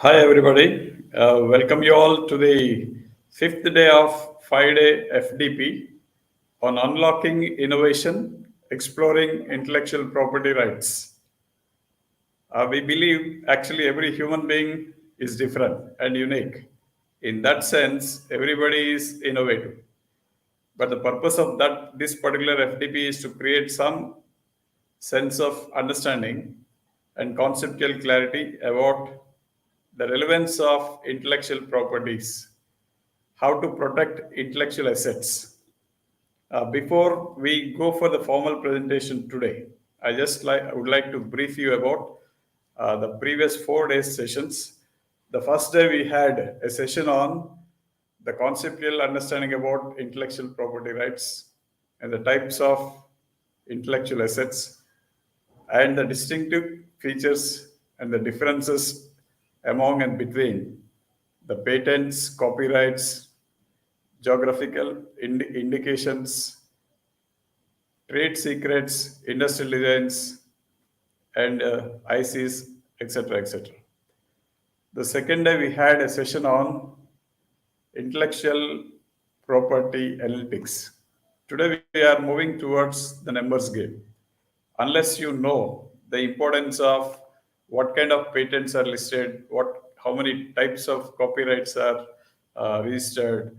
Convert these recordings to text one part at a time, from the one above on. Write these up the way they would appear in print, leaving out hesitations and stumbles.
Hi, everybody. Welcome you all to the fifth day of 5-day FDP on unlocking innovation, exploring intellectual property rights. We believe actually every human being is different and unique. In that sense, everybody is innovative. But the purpose of this particular FDP is to create some sense of understanding and conceptual clarity about the relevance of intellectual properties, how to protect intellectual assets. Before we go for the formal presentation today, I would like to brief you about the previous 4 days sessions. The first day we had a session on the conceptual understanding about intellectual property rights and the types of intellectual assets and the distinctive features and the differences among and between the patents, copyrights, geographical indications, trade secrets, industrial designs, and ICs, etc., etc. The second day we had a session on intellectual property analytics. Today we are moving towards the numbers game. Unless you know the importance of what kind of patents are listed, how many types of copyrights are registered,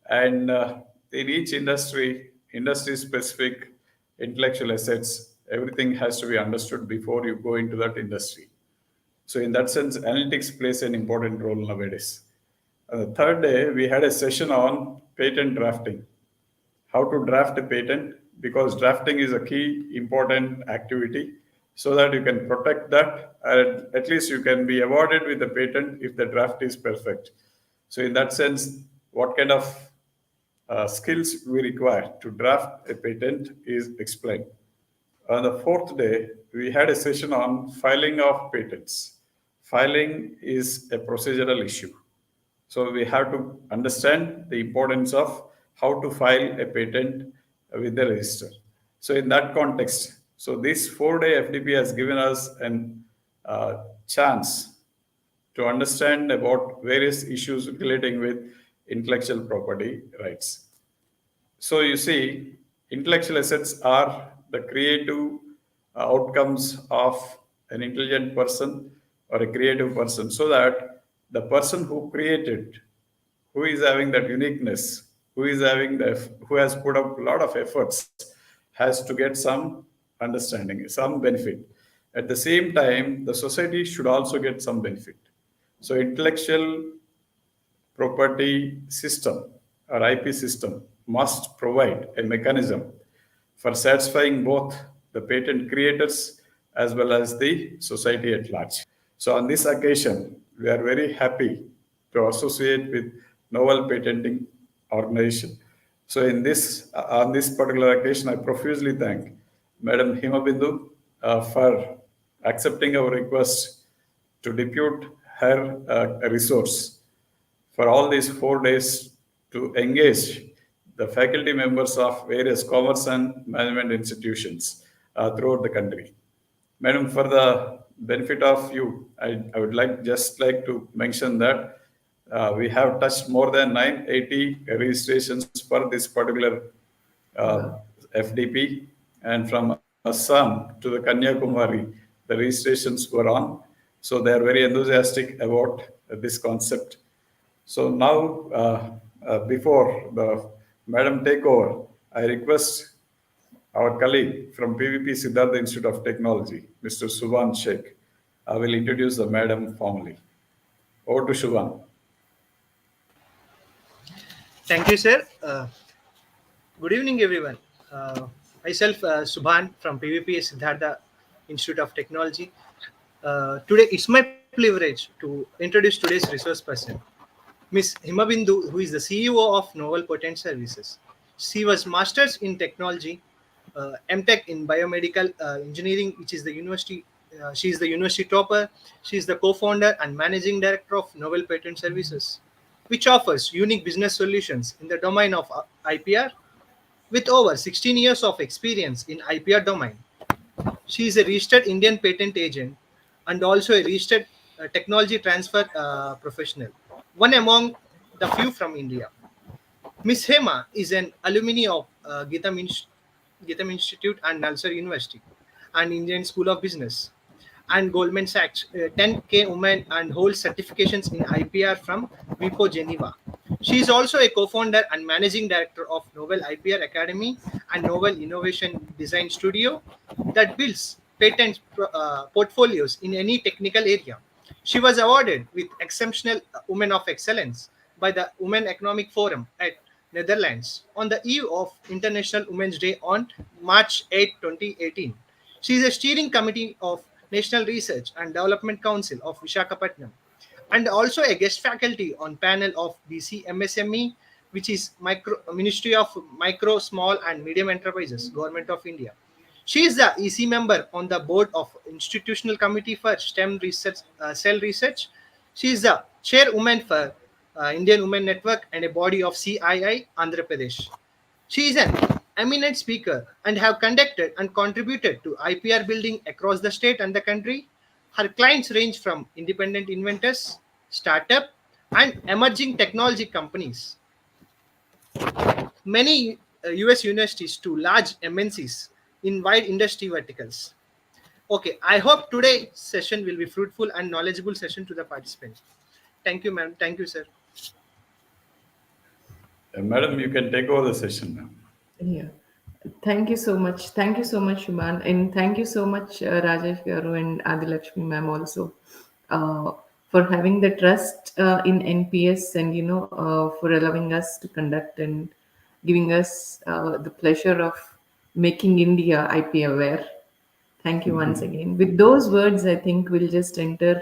and in each industry specific intellectual assets, everything has to be understood before you go into that industry. So in that sense, analytics plays an important role nowadays. The third day, we had a session on patent drafting, how to draft a patent, because drafting is a key important activity so that you can protect that, and at least you can be awarded with the patent if the draft is perfect. So in that sense, what kind of skills we require to draft a patent is explained. On the fourth day, we had a session on filing of patents. Filing is a procedural issue. So we have to understand the importance of how to file a patent with the register. So in that context, so this 4-day FDP has given us an chance to understand about various issues relating with intellectual property rights. So you see, intellectual assets are the creative outcomes of an intelligent person or a creative person, so that the person who created, who is having that uniqueness, who has put up a lot of efforts, has to get some understanding, some benefit. At the same time, the society should also get some benefit. So intellectual property system or IP system must provide a mechanism for satisfying both the patent creators as well as the society at large. So on this occasion, we are very happy to associate with Novel Patenting Organization. So on this particular occasion, I profusely thank Madam Himabindu for accepting our request to depute her resource for all these 4 days to engage the faculty members of various commerce and management institutions throughout the country. Madam, for the benefit of you, I would like to mention that we have touched more than 980 registrations for this particular FDP, and from Assam to the Kanyakumari, the registrations were on. So they are very enthusiastic about this concept. So now, before the Madam take over, I request our colleague from PVP Siddhartha Institute of Technology, Mr. Subhan Sheikh, will introduce the Madam formally. Over to Subhan. Thank you, sir. Good evening, everyone. Myself, Subhan from PVP Siddhartha Institute of Technology. Today, it's my privilege to introduce today's resource person, Ms. Himabindu, who is the CEO of Novel Patent Services. She was Masters in Technology, MTech in Biomedical Engineering, which is the university. She is the university topper. She is the co-founder and managing director of Novel Patent Services, which offers unique business solutions in the domain of IPR. With over 16 years of experience in IPR domain, she is a registered Indian patent agent and also a registered technology transfer professional, one among the few from India. Miss Hema is an alumni of Githam Institute and Nalsar University and Indian School of Business and Goldman Sachs, 10K women and holds certifications in IPR from WIPO Geneva. She is also a co-founder and managing director of Novel IPR Academy and Novel Innovation Design Studio that builds patent portfolios in any technical area. She was awarded with Exceptional Women of Excellence by the Women Economic Forum at Netherlands on the eve of International Women's Day on March 8, 2018. She is a steering committee of National Research and Development Council of Visakhapatnam and also a guest faculty on panel of BC MSME, which is Ministry of Micro, Small and Medium Enterprises, Government of India. She is the EC member on the board of Institutional Committee for STEM Research, Cell Research. She is the chairwoman for Indian Women Network and a body of CII, Andhra Pradesh. She is an eminent speaker and have conducted and contributed to IPR building across the state and the country. Her clients range from independent inventors, startup, and emerging technology companies, many US universities to large MNCs in wide industry verticals. Okay, I hope today's session will be fruitful and knowledgeable session to the participants. Thank you, ma'am. Thank you, sir. Madam, you can take over the session now. Yeah. Thank you so much. Thank you so much, Shuman. And thank you so much, Rajesh Garu and Adilakshmi ma'am also, uh, for having the trust in NPS and, for allowing us to conduct and giving us the pleasure of making India IP aware. Thank you once again. With those words, I think we'll just enter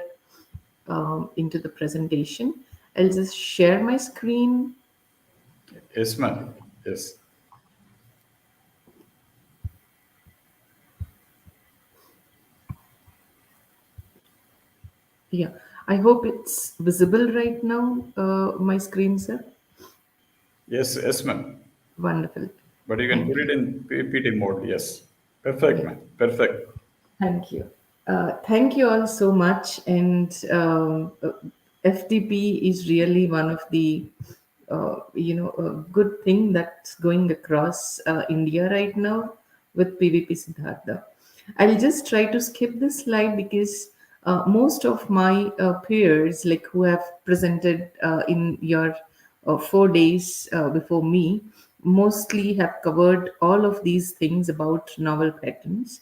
into the presentation. I'll just share my screen. Yes, madam. Yes. Yeah, I hope it's visible right now, my screen, sir. Yes, ma'am. Wonderful. But you can Thank put it you. in PPT mode. Yes. Perfect, Yeah, ma'am. Perfect. thank you. Thank you all so much. And FDP is really one of the, good thing that's going across India right now with PVP Siddhartha. I'll just try to skip this slide because most of my peers, like who have presented in your 4 days before me, mostly have covered all of these things about novel patterns.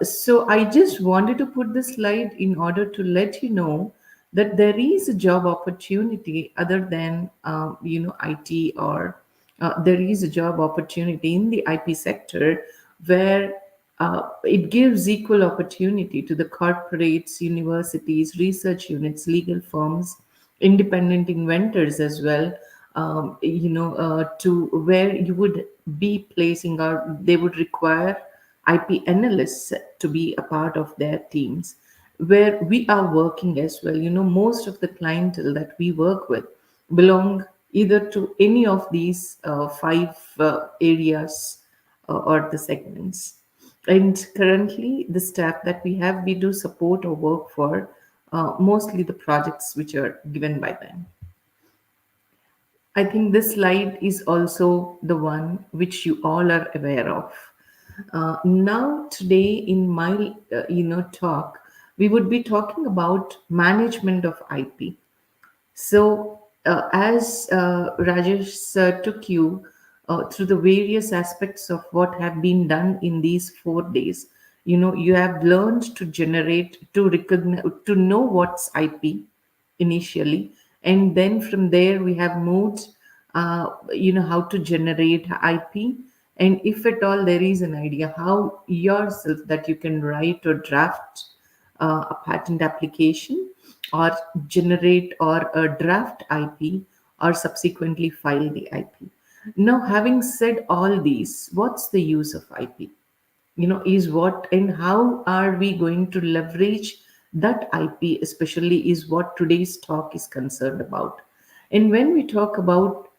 So I just wanted to put this slide in order to let you know that there is a job opportunity other than IT, or there is a job opportunity in the IP sector where it gives equal opportunity to the corporates, universities, research units, legal firms, independent inventors as well. To where you would be placing, or they would require IP analysts to be a part of their teams, where we are working as well. Most of the clientele that we work with belong either to any of these five areas or the segments. And currently, the staff that we have, we do support or work for mostly the projects which are given by them. I think this slide is also the one which you all are aware of. Now, today in my talk, we would be talking about management of IP. So, as Rajesh sir took you through the various aspects of what have been done in these 4 days, you have learned to generate, to recognize, to know what's IP initially, and then from there we have moved, how to generate IP, and if at all there is an idea, how yourself that you can write or draft a patent application or generate or draft IP or subsequently file the IP. Now, having said all these, what's the use of IP? Is what and how are we going to leverage that IP, especially is what today's talk is concerned about. And when we talk about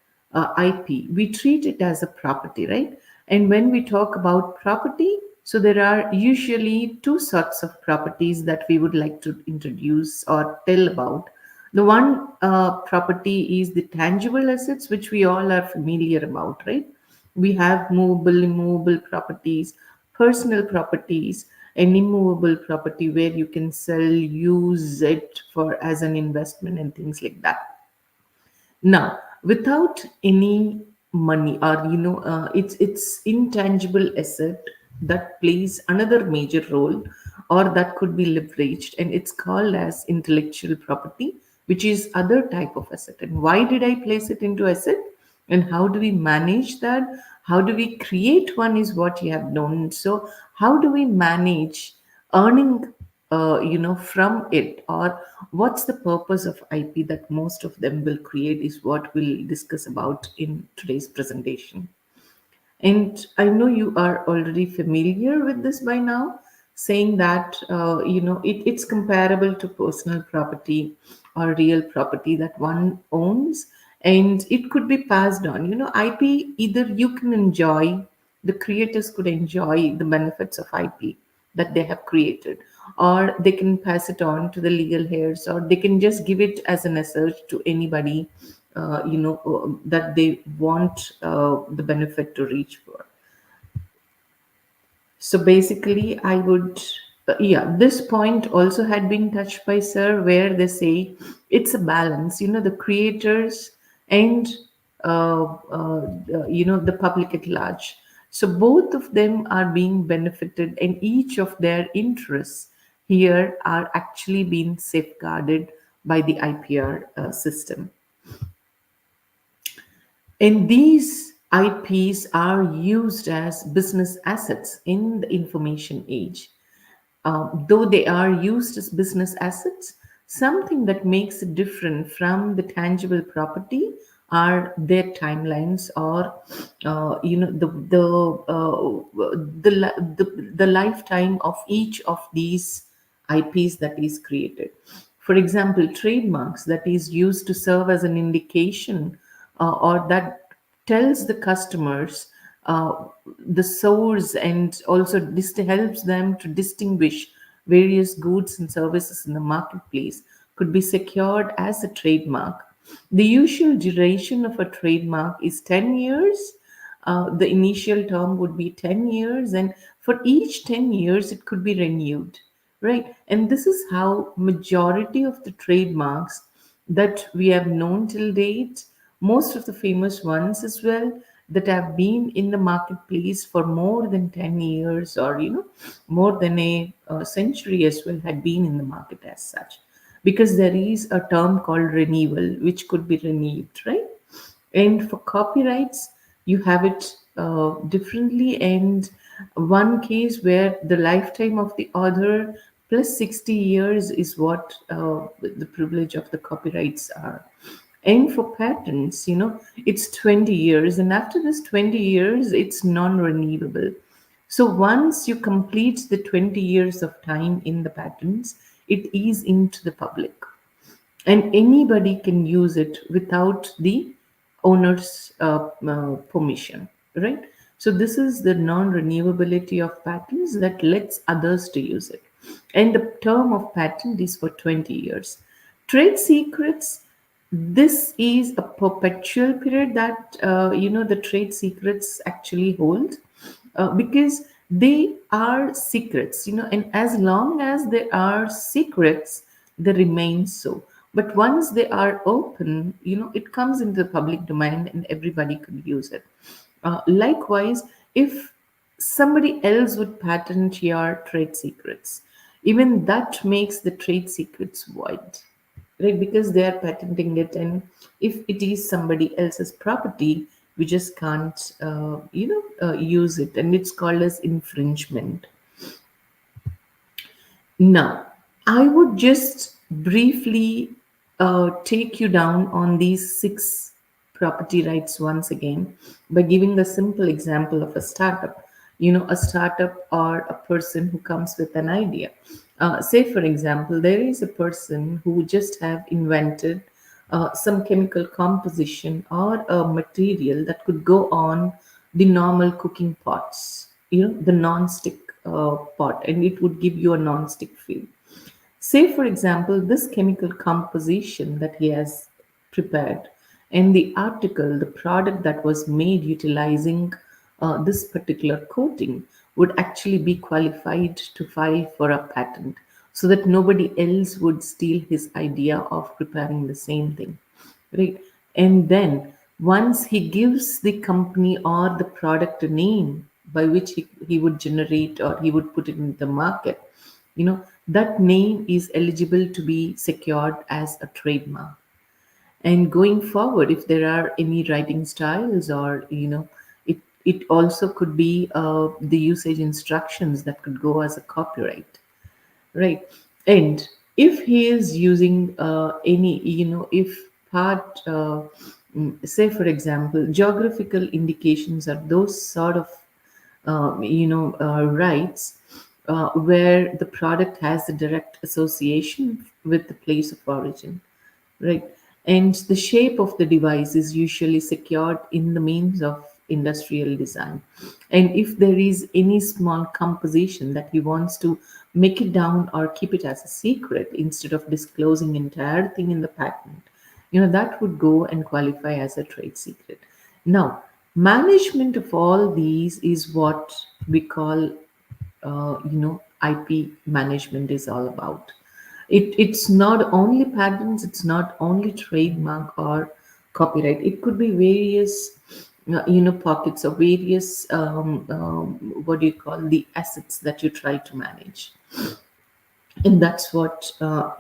IP, we treat it as a property, right? And when we talk about property, So there are usually two sorts of properties that we would like to introduce or tell about. The one property is the tangible assets, which we all are familiar about, right? We have movable, immovable properties, personal properties, and immovable property where you can sell, use it for as an investment and things like that. Now, without any money, or it's intangible asset that plays another major role, or that could be leveraged, and it's called as intellectual property, which is other type of asset. And why did I place it into asset, and how do we manage that? How do we create one is what you have known. So how do we manage earning from it, or what's the purpose of IP that most of them will create is what we'll discuss about in today's presentation. And I know you are already familiar with this by now, saying that it's comparable to personal property or real property that one owns, and it could be passed on. IP, either you can enjoy, the creators could enjoy the benefits of IP that they have created, or they can pass it on to the legal heirs, or they can just give it as an asset to anybody that they want the benefit to reach for. So basically, I would, yeah, this point also had been touched by Sir, where they say it's a balance, the creators and, the public at large. So both of them are being benefited, and each of their interests here are actually being safeguarded by the IPR system. And these IPs are used as business assets in the information age. Though they are used as business assets, something that makes it different from the tangible property are their timelines, or the lifetime of each of these IPs that is created. For example, trademarks that is used to serve as an indication, or that tells the customers the source, and also helps them to distinguish various goods and services in the marketplace, could be secured as a trademark. The usual duration of a trademark is 10 years. The initial term would be 10 years, and for each 10 years it could be renewed, right? And this is how majority of the trademarks that we have known till date, most of the famous ones as well, that have been in the marketplace for more than 10 years, or more than a century as well, had been in the market as such, because there is a term called renewal which could be renewed, right? And for copyrights, you have it differently. And one case where the lifetime of the author plus 60 years is what the privilege of the copyrights are. And for patents, it's 20 years. And after this 20 years, it's non renewable. So once you complete the 20 years of time in the patents, it is into the public, and anybody can use it without the owner's permission, right? So this is the non-renewability of patents that lets others to use it, and the term of patent is for 20 years. Trade secrets, this is a perpetual period that the trade secrets actually hold, because they are secrets, and as long as they are secrets, they remain so. But once they are open, it comes into the public domain and everybody could use it. Likewise, if somebody else would patent your trade secrets, even that makes the trade secrets void, right? Because they are patenting it, and if it is somebody else's property, we just can't use it, and it's called as infringement. Now, I would just briefly take you down on these 6 property rights once again by giving a simple example of a startup. A startup or a person who comes with an idea. Say, for example, there is a person who just have invented some chemical composition or a material that could go on the normal cooking pots, the non-stick pot, and it would give you a non-stick feel. Say, for example, this chemical composition that he has prepared, and the article, the product that was made utilizing this particular coating, would actually be qualified to file for a patent so that nobody else would steal his idea of preparing the same thing, right? And then once he gives the company or the product a name by which he would generate or he would put it in the market, that name is eligible to be secured as a trademark. And going forward, if there are any writing styles, or it also could be the usage instructions that could go as a copyright, right? And if he is using any, if part say for example, geographical indications are those sort of rights where the product has a direct association with the place of origin, right? And the shape of the device is usually secured in the means of industrial design. And if there is any small composition that he wants to make it down or keep it as a secret instead of disclosing entire thing in the patent, that would go and qualify as a trade secret. Now, management of all these is what we call IP management is all about. It's not only patents, it's not only trademark or copyright. It could be various, pockets of various, what do you call, the assets that you try to manage. And that's what a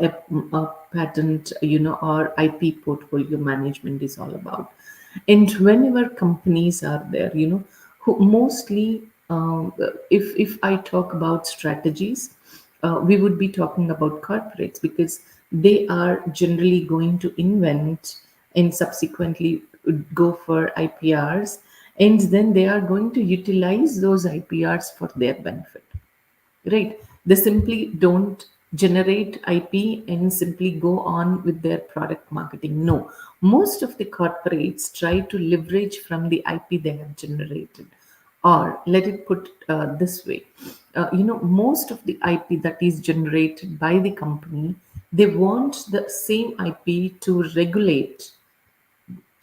patent, or IP portfolio management is all about. And whenever companies are there, who mostly, if I talk about strategies, we would be talking about corporates, because they are generally going to invent and subsequently go for IPRs, and then they are going to utilize those IPRs for their benefit, right? They simply don't generate IP and simply go on with their product marketing. No, most of the corporates try to leverage from the IP they have generated. Or let it put this way, most of the IP that is generated by the company, they want the same IP to regulate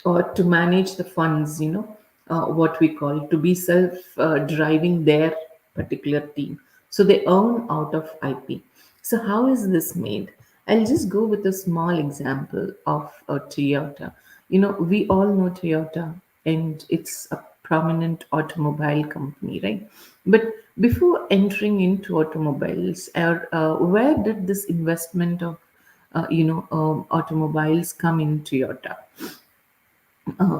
or to manage the funds, what we call to be self driving their particular team. So they earn out of IP. So, how is this made? I'll just go with a small example of Toyota. We all know Toyota, and it's a prominent automobile company, right? But before entering into automobiles, where did this investment of automobiles come in Toyota?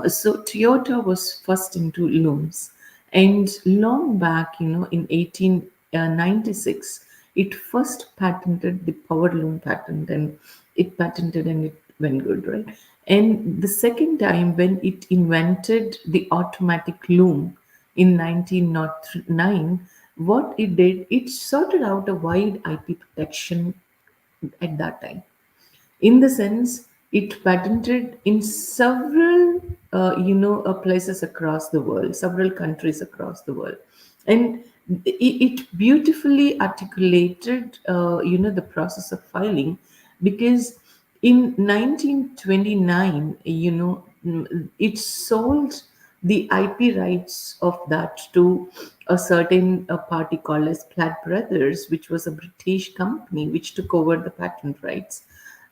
So Toyota was first into looms, and long back, in 1896, it first patented the power loom patent, and it patented and it went good, right? And the second time when it invented the automatic loom in 1909, what it did, it sorted out a wide IP protection at that time. In the sense, it patented in several places across the world, several countries across the world. And it beautifully articulated the process of filing, because in 1929, it sold the IP rights of that to a certain party called as Plaid Brothers, which was a British company which took over the patent rights.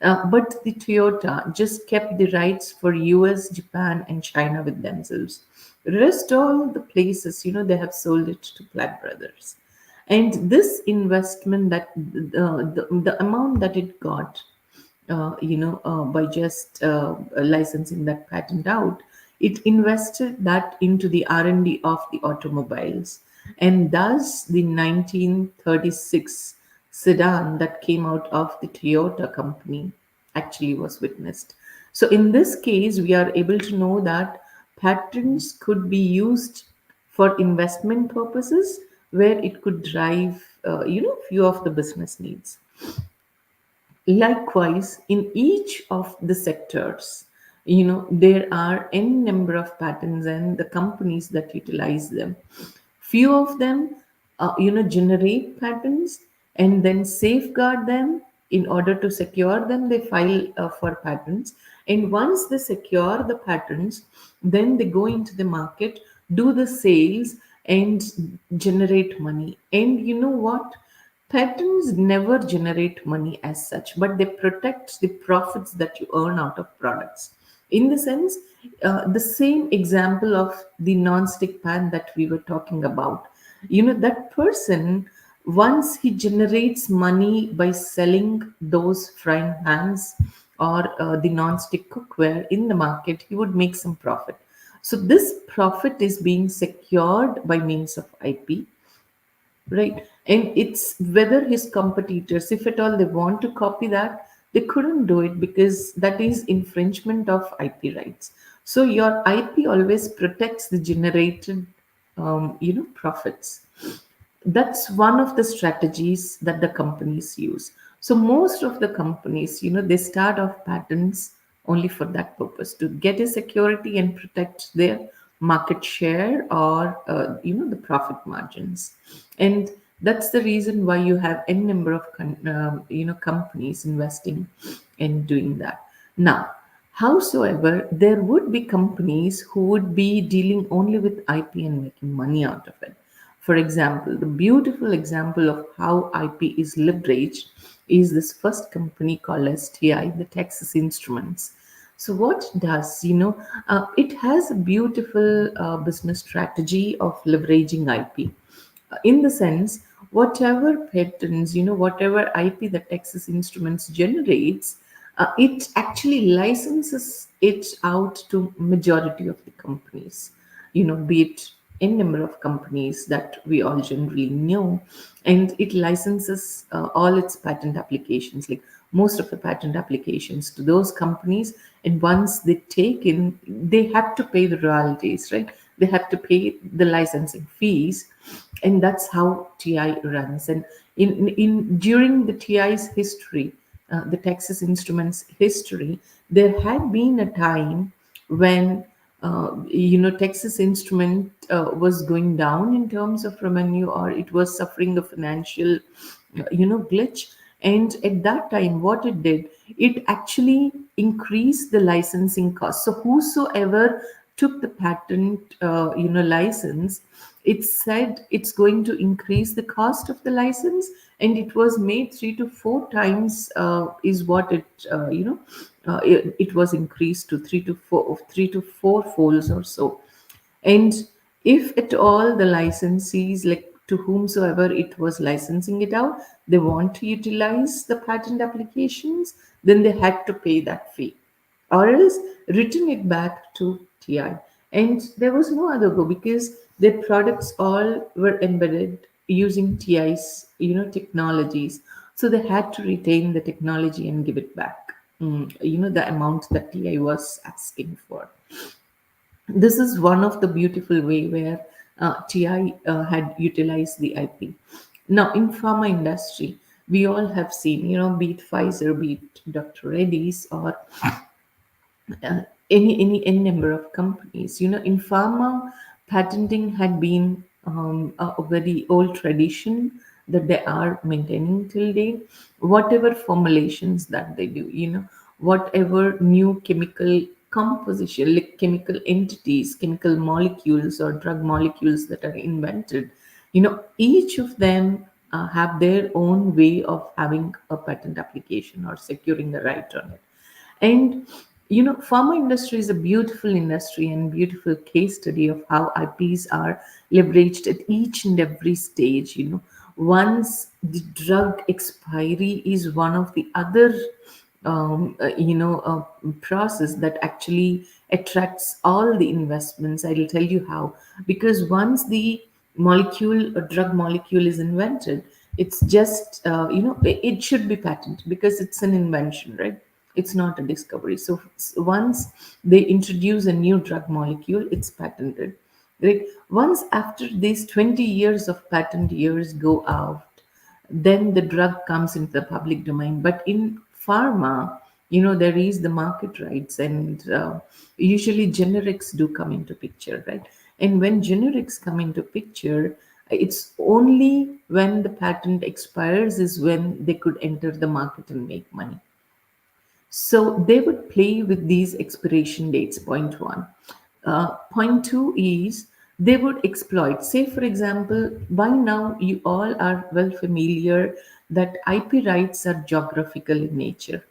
But the Toyota just kept the rights for US, Japan, and China with themselves. Rest all the places, they have sold it to Plaid Brothers. And this investment, that the amount that it got, by just licensing that patent out, it invested that into the R&D of the automobiles. And thus the 1936 sedan that came out of the Toyota company actually was witnessed. So in this case, we are able to know that patents could be used for investment purposes, where it could drive few of the business needs. Likewise, in each of the sectors, there are n number of patents and the companies that utilize them. Few of them generate patents and then safeguard them. In order to secure them, they file for patents, and once they secure the patents, then they go into the market, do the sales, and generate money. And you know what? Patents never generate money as such, but they protect the profits that you earn out of products. In the sense, the same example of the non-stick pan that we were talking about, that person, once he generates money by selling those frying pans or the non-stick cookware in the market, he would make some profit. So this profit is being secured by means of IP. Right. And it's whether his competitors, if at all they want to copy that, they couldn't do it because that is infringement of IP rights. So your IP always protects the generated, profits. That's one of the strategies that the companies use. So most of the companies, they start off patents only for that purpose, to get a security and protect their market share or the profit margins. And that's the reason why you have n number of companies investing in doing that. Now, howsoever, there would be companies who would be dealing only with IP and making money out of it. For example, the beautiful example of how IP is leveraged is this first company called as TI, the Texas Instruments. So what it does, it has a beautiful business strategy of leveraging IP. In the sense, whatever patents, whatever IP that Texas Instruments generates, it actually licenses it out to majority of the companies, be it n number of companies that we all generally know. And it licenses all its patent applications, like most of the patent applications, to those companies. And once they take in, they have to pay the royalties, right? They have to pay the licensing fees. And that's how TI runs. And in during the TI's history, the Texas Instruments history, there had been a time when Texas Instrument was going down in terms of revenue, or it was suffering a financial glitch. And at that time, what it did, it actually increased the licensing cost. So whosoever took the patent license, it said it's going to increase the cost of the license, and it was made 3 to 4 times, is what it was increased to 3 to 4 folds or so. And if at all the licensees, like to whomsoever it was licensing it out, they want to utilize the patent applications, then they had to pay that fee, or else return it back to TI. And there was no other go, because their products all were embedded using TI's technologies. So they had to retain the technology and give it back. The amount that TI was asking for. This is one of the beautiful way where TI had utilized the IP. Now in pharma industry, we all have seen, be it Pfizer, be it Dr. Reddy's, or any n number of companies. In pharma, patenting had been a very old tradition that they are maintaining till date. Whatever formulations that they do, whatever new chemical composition, like chemical entities, chemical molecules or drug molecules that are invented, each of them have their own way of having a patent application or securing the right on it. And pharma industry is a beautiful industry and beautiful case study of how IPs are leveraged at each and every stage. Once the drug expiry is one of the other process that actually attracts all the investments. I will tell you how. Because once the molecule, a drug molecule, is invented, it's just it should be patented because it's an invention, right? It's not a discovery. So once they introduce a new drug molecule, it's patented, right? Once after these 20 years of patent years go out, then the drug comes into the public domain. But in pharma, there is the market rights, and usually generics do come into picture, right? And when generics come into picture, It's only when the patent expires is when they could enter the market and make money. So they would play with these expiration dates, point one. Point two is they would exploit. Say, for example, by now you all are well familiar that IP rights are geographical in nature.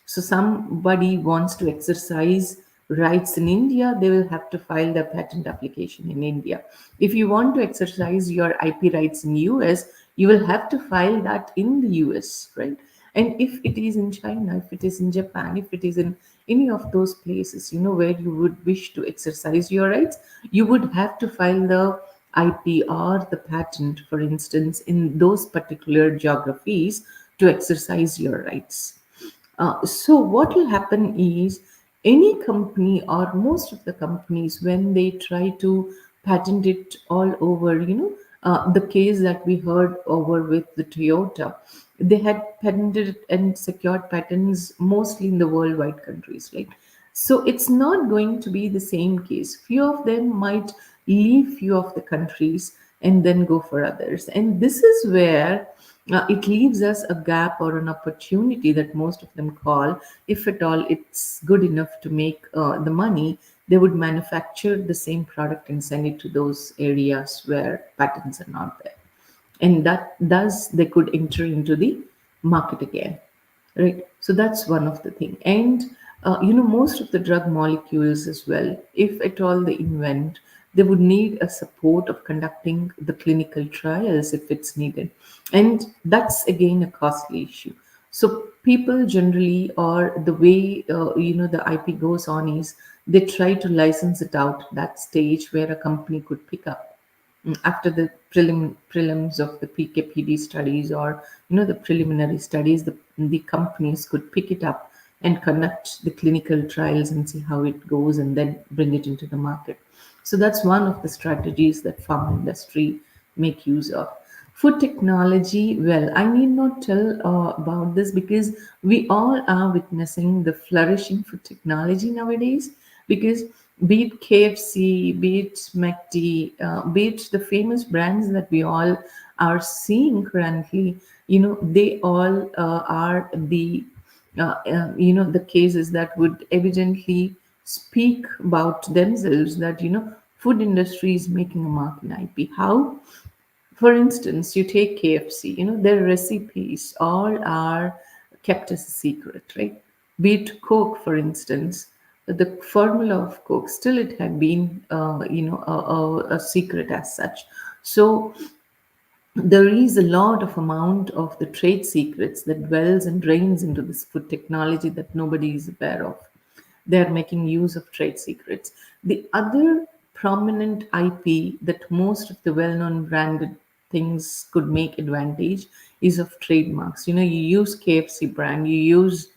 So somebody wants to exercise rights in India, they will have to file their patent application in India. If you want to exercise your IP rights in US, you will have to file that in the US, right? And if it is in China, if it is in Japan, if it is in any of those places, where you would wish to exercise your rights, you would have to file the IP or the patent, for instance, in those particular geographies to exercise your rights. So what will happen is any company or most of the companies, when they try to patent it all over, the case that we heard over with the Toyota, they had patented and secured patents mostly in the worldwide countries, right? So it's not going to be the same case. Few of them might leave few of the countries and then go for others. And this is where it leaves us a gap or an opportunity that most of them call, if at all it's good enough to make the money, they would manufacture the same product and send it to those areas where patents are not there. And that thus they could enter into the market again, right? So that's one of the thing. And most of the drug molecules as well, if at all they invent, they would need a support of conducting the clinical trials if it's needed, and that's again a costly issue. So people generally, or the way the IP goes on is they try to license it out at that stage where a company could pick up. After the prelims of the PKPD studies, or the preliminary studies, the companies could pick it up and conduct the clinical trials and see how it goes and then bring it into the market. So that's one of the strategies that pharma industry make use of. Food technology, well, I need not tell about this because we all are witnessing the flourishing food technology nowadays. Because be it KFC, be it McD, be it the famous brands that we all are seeing currently, they all are the cases that would evidently speak about themselves that food industry is making a mark in IP. How? For instance, you take KFC, their recipes all are kept as a secret, right? Be it Coke, for instance, the formula of Coke, still it had been, a secret as such. So there is a lot of amount of the trade secrets that dwells and drains into this food technology that nobody is aware of. They're making use of trade secrets. The other prominent IP that most of the well-known branded things could make advantage is of trademarks. You use KFC brand, you use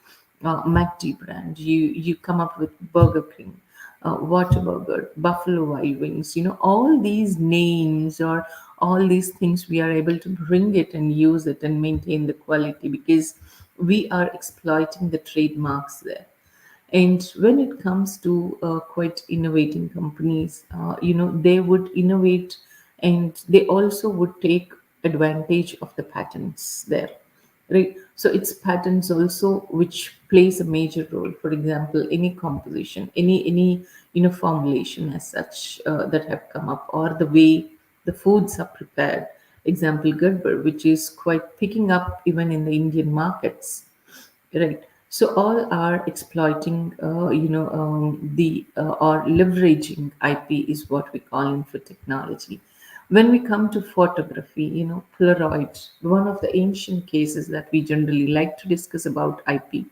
McD brand, you come up with Burger King, Whataburger, Buffalo Wild Wings, all these names or all these things, we are able to bring it and use it and maintain the quality because we are exploiting the trademarks there. And when it comes to quite innovating companies, they would innovate and they also would take advantage of the patents there, right? So it's patents also which plays a major role. For example, any composition, any formulation as such that have come up, or the way the foods are prepared. Example, Gerber, which is quite picking up even in the Indian markets. Right. So all are exploiting, the or leveraging IP is what we call in for technology. When we come to photography, Polaroid, one of the ancient cases that we generally like to discuss about IP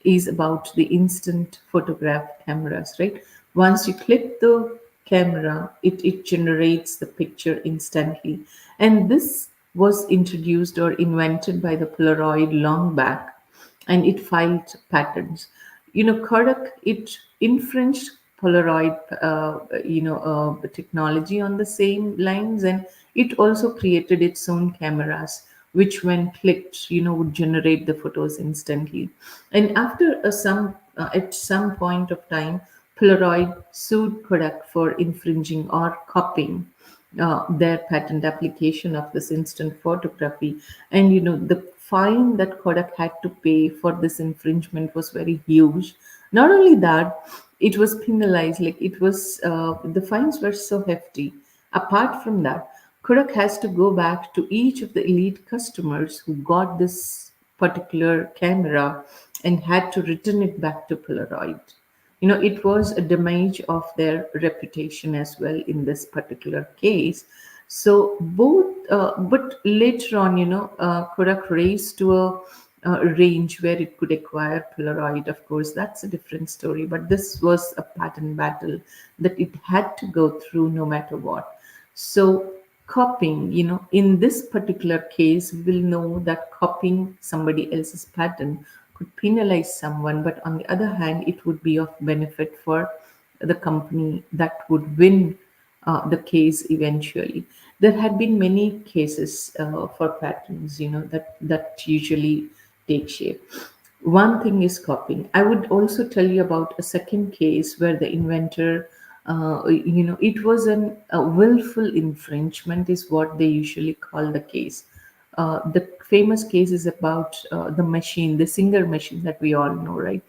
is about the instant photograph cameras, right? Once you click the camera, it generates the picture instantly. And this was introduced or invented by the Polaroid long back, and it filed patents. Kodak, it infringed Polaroid, technology on the same lines, and it also created its own cameras, which when clicked, would generate the photos instantly. And after at some point of time, Polaroid sued Kodak for infringing or copying their patent application of this instant photography. And the fine that Kodak had to pay for this infringement was very huge. Not only that, it was penalized, like it was the fines were so hefty. Apart from that, Kodak has to go back to each of the elite customers who got this particular camera and had to return it back to Polaroid. It was a damage of their reputation as well in this particular case. So both, but later on, Kodak raised to a range where it could acquire Polaroid. Of course, that's a different story, but this was a patent battle that it had to go through no matter what. So copying, in this particular case, we will know that copying somebody else's patent could penalize someone, but on the other hand, it would be of benefit for the company that would win the case eventually. There had been many cases for patents, that usually take shape. One thing is copying. I would also tell you about a second case where the inventor, it was a willful infringement, is what they usually call the case. The famous case is about the machine, the Singer machine that we all know, right?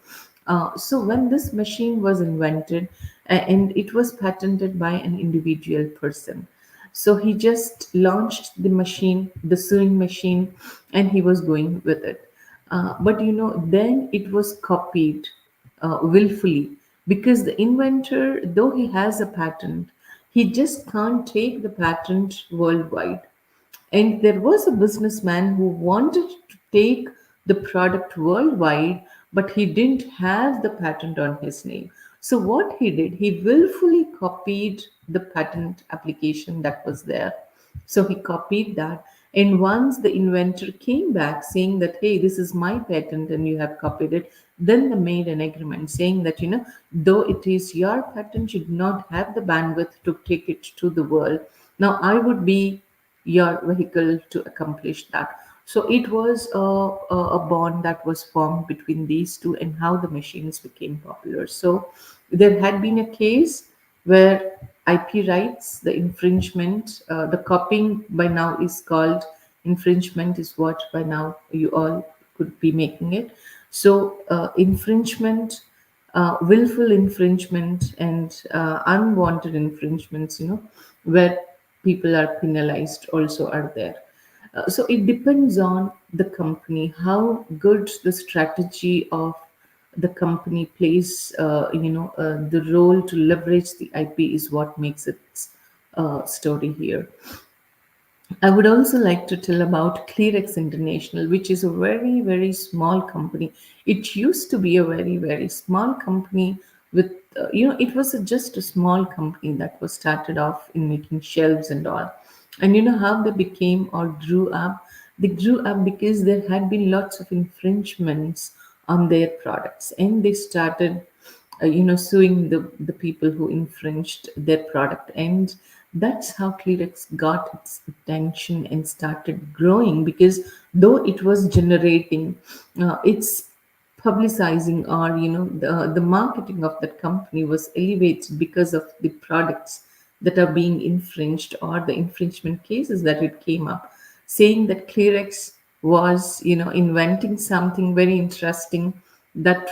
So when this machine was invented, and it was patented by an individual person, so he just launched the machine, the sewing machine, and he was going with it. But then it was copied willfully, because the inventor, though he has a patent, he just can't take the patent worldwide. And there was a businessman who wanted to take the product worldwide, but he didn't have the patent on his name. So, what he did, he willfully copied the patent application that was there. So, he copied that. And once the inventor came back saying that, hey, this is my patent and you have copied it, then they made an agreement saying that, though it is your patent, you do not have the bandwidth to take it to the world. Now, I would be your vehicle to accomplish that. So it was a bond that was formed between these two, and how the machines became popular. So there had been a case where IP rights, the infringement, the copying by now is called infringement, is what by now you all could be making it. So infringement, willful infringement, and unwanted infringements, where people are penalized, also are there. So it depends on the company, how good the strategy of the company plays, the role to leverage the IP is what makes its story here. I would also like to tell about ClearX International, which is a very, very small company. It used to be a very, very small company with, it was just a small company that was started off in making shelves and all. And you know how they became or grew up? They grew up because there had been lots of infringements on their products, and they started suing the people who infringed their product. And that's how Clearex got its attention and started growing, because though it was generating, its publicizing, or the marketing of that company was elevated because of the products that are being infringed, or the infringement cases that it came up, saying that Clearex was inventing something very interesting that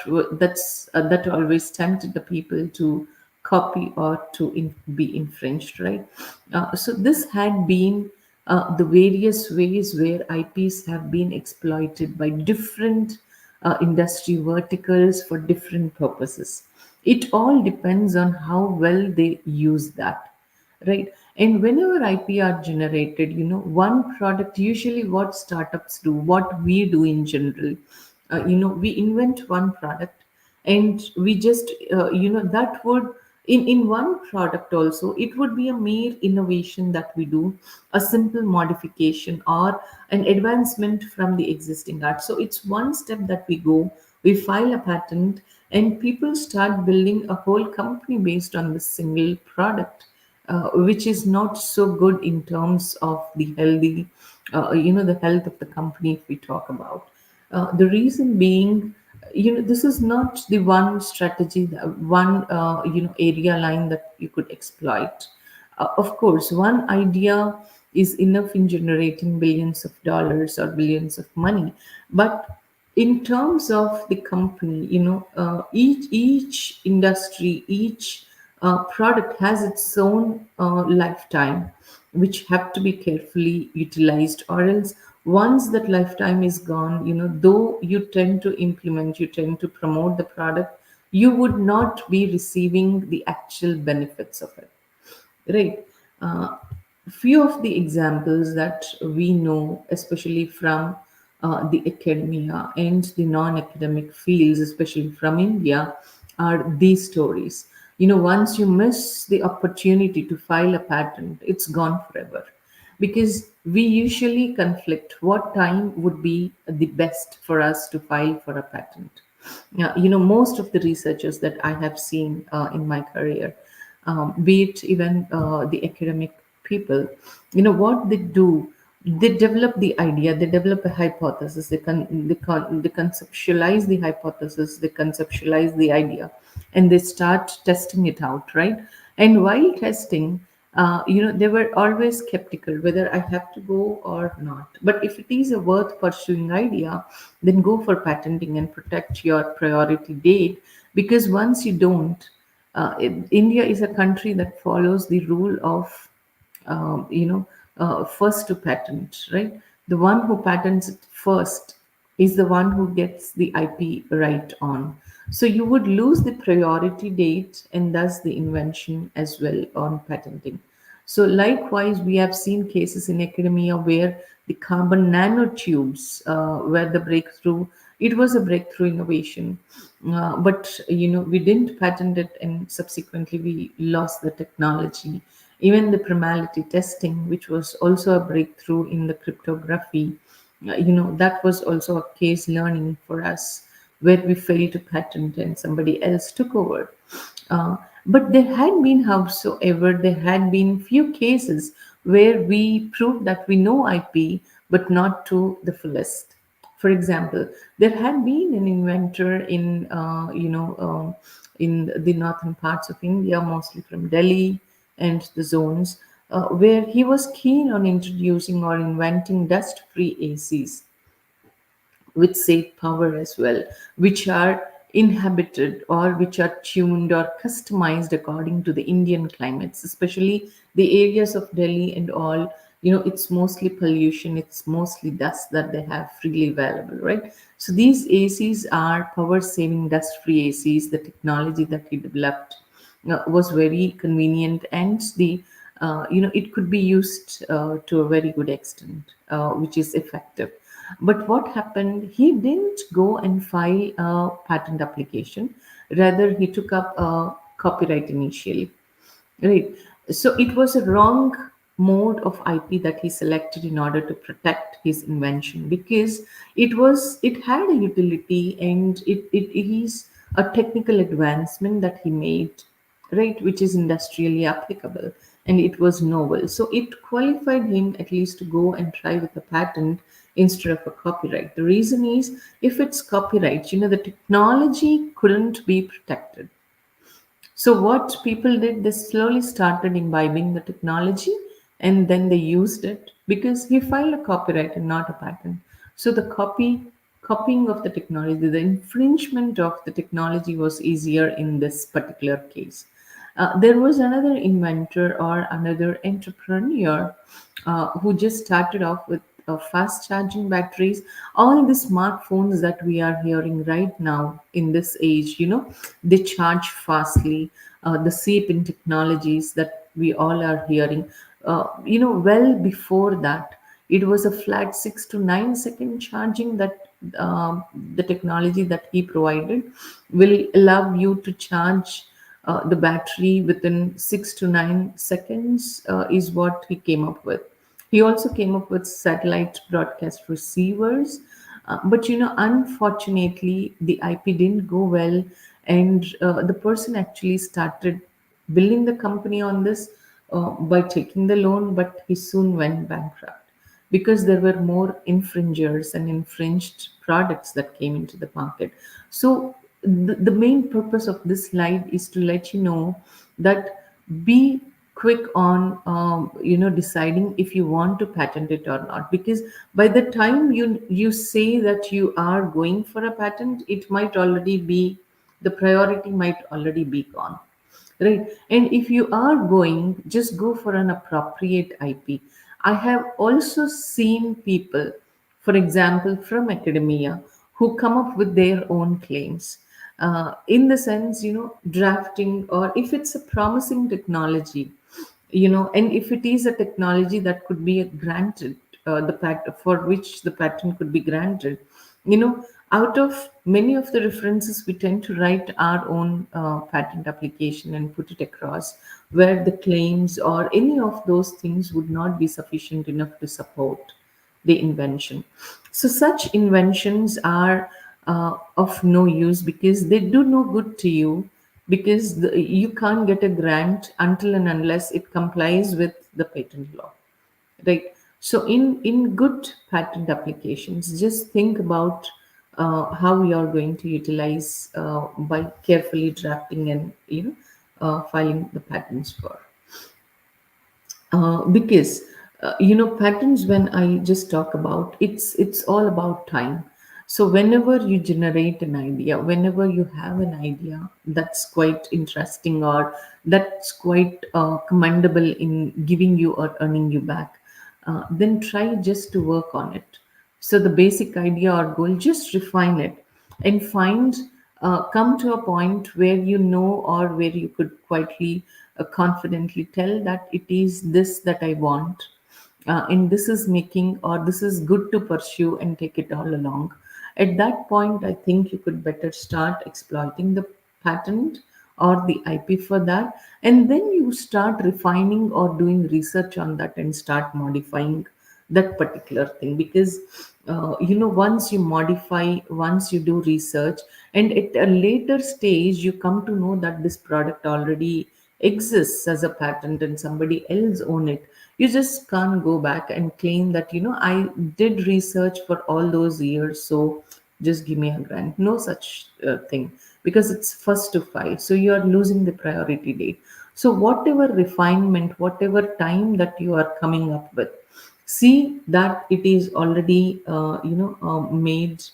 always tempted the people to copy or to be infringed, right? So this had been the various ways where IPs have been exploited by different industry verticals for different purposes. It all depends on how well they use that, right? And whenever IP are generated, one product, usually what startups do, what we do in general, we invent one product, and we just that would, in one product also, it would be a mere innovation that we do, a simple modification or an advancement from the existing art. So it's one step that we go, we file a patent, and people start building a whole company based on this single product, which is not so good in terms of the healthy, the health of the company, if we talk about. The reason being, this is not the one strategy, one area line that you could exploit. Of course, one idea is enough in generating billions of dollars or billions of money, but in terms of the company, each industry, each product has its own lifetime, which have to be carefully utilized, or else once that lifetime is gone, though you tend to promote the product, you would not be receiving the actual benefits of it, right? Few of the examples that we know, especially from the academia and the non-academic fields, especially from India, are these stories. Once you miss the opportunity to file a patent, it's gone forever, because we usually conflict what time would be the best for us to file for a patent. Yeah, most of the researchers that I have seen in my career, be it even the academic people, what they do, they develop the idea, they develop a hypothesis, they conceptualize the hypothesis, they conceptualize the idea, and they start testing it out, right? And while testing, they were always skeptical whether I have to go or not. But if it is a worth pursuing idea, then go for patenting and protect your priority date. Because once you don't, India is a country that follows the rule of first to patent, right? The one who patents it first is the one who gets the IP right on. So you would lose the priority date and thus the invention as well on patenting. So likewise, we have seen cases in academia where the carbon nanotubes were the breakthrough. It was a breakthrough innovation, but we didn't patent it, and subsequently we lost the technology. Even the primality testing, which was also a breakthrough in the cryptography, that was also a case learning for us, where we failed to patent and somebody else took over. But there had been, howsoever, there had been few cases where we proved that we know IP, but not to the fullest. For example, there had been an inventor in the northern parts of India, mostly from Delhi and the zones, where he was keen on introducing or inventing dust-free ACs with safe power as well, which are inhabited or which are tuned or customized according to the Indian climates, especially the areas of Delhi and all. It's mostly pollution, it's mostly dust that they have freely available, right? So these ACs are power saving dust free ACs. The technology that he developed was very convenient, and the it could be used to a very good extent, which is effective. But what happened, he didn't go and file a patent application, rather he took up a copyright initially. Right. So it was a wrong mode of IP that he selected in order to protect his invention, because it had a utility, and it is a technical advancement that he made, right, which is industrially applicable, and it was novel. So it qualified him at least to go and try with a patent instead of a copyright. The reason is, if it's copyright, the technology couldn't be protected. So what people did, they slowly started imbibing the technology, and then they used it, because he filed a copyright and not a patent. So the copying of the technology, the infringement of the technology was easier in this particular case. There was another inventor or another entrepreneur who just started off with fast charging batteries. All the smartphones that we are hearing right now in this age, they charge fastly. The seep in technologies that we all are hearing, well before that, it was a flat 6 to 9 second charging that the technology that he provided will allow you to charge the battery within 6 to 9 seconds, is what he came up with. He also came up with satellite broadcast receivers, but unfortunately, the IP didn't go well, and the person actually started building the company on this by taking the loan, but he soon went bankrupt, because there were more infringers and infringed products that came into the market. So the main purpose of this slide is to let you know that be quick on deciding if you want to patent it or not, because by the time you say that you are going for a patent, it might already be, the priority might already be gone, right? And if you are going, just go for an appropriate IP. I have also seen people, for example from academia, who come up with their own claims, in the sense, drafting, or if it's a promising technology, and if it is a technology that could be granted, the for which the patent could be granted, out of many of the references, we tend to write our own patent application and put it across, where the claims or any of those things would not be sufficient enough to support the invention. So such inventions are of no use, because they do no good to you, because you can't get a grant until and unless it complies with the patent law, right? So in good patent applications, just think about how you are going to utilize, by carefully drafting and filing the patents for, because patents, when I just talk about, it's all about time. So whenever you generate an idea, whenever you have an idea that's quite interesting, or that's quite commendable in giving you or earning you back, then try just to work on it. So the basic idea or goal, just refine it and find, come to a point where or where you could quietly, confidently tell that it is this that I want, and this is making, or this is good to pursue and take it all along. At that point, I think you could better start exploiting the patent or the IP for that, and then you start refining or doing research on that and start modifying that particular thing. Because once you modify, once you do research, and at a later stage you come to know that this product already exists as a patent and somebody else own it, you just can't go back and claim that I did research for all those years, so just give me a grant. No such thing, because it's first to file, so you are losing the priority date. So whatever refinement, whatever time that you are coming up with, see that it is already made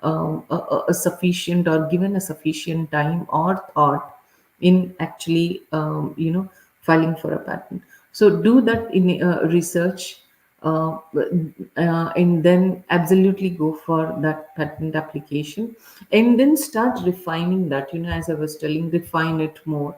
a sufficient, or given a sufficient time or thought in actually filing for a patent. So do that in research, and then absolutely go for that patent application, and then start refining that, as I was telling, refine it more,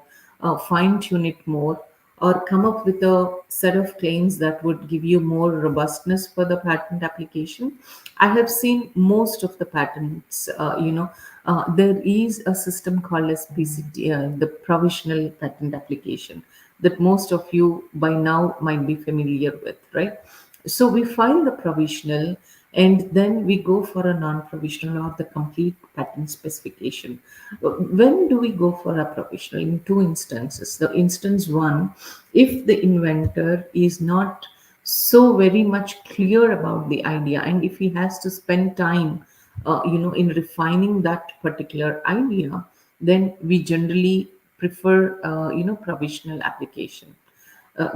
fine tune it more, or come up with a set of claims that would give you more robustness for the patent application. I have seen most of the patents, there is a system called as PCT, the provisional patent application, that most of you by now might be familiar with, right? So we file the provisional, and then we go for a non-provisional or the complete patent specification. When do we go for a provisional? In two instances. The instance one, if the inventor is not so very much clear about the idea, and if he has to spend time, in refining that particular idea, then we generally prefer, provisional application,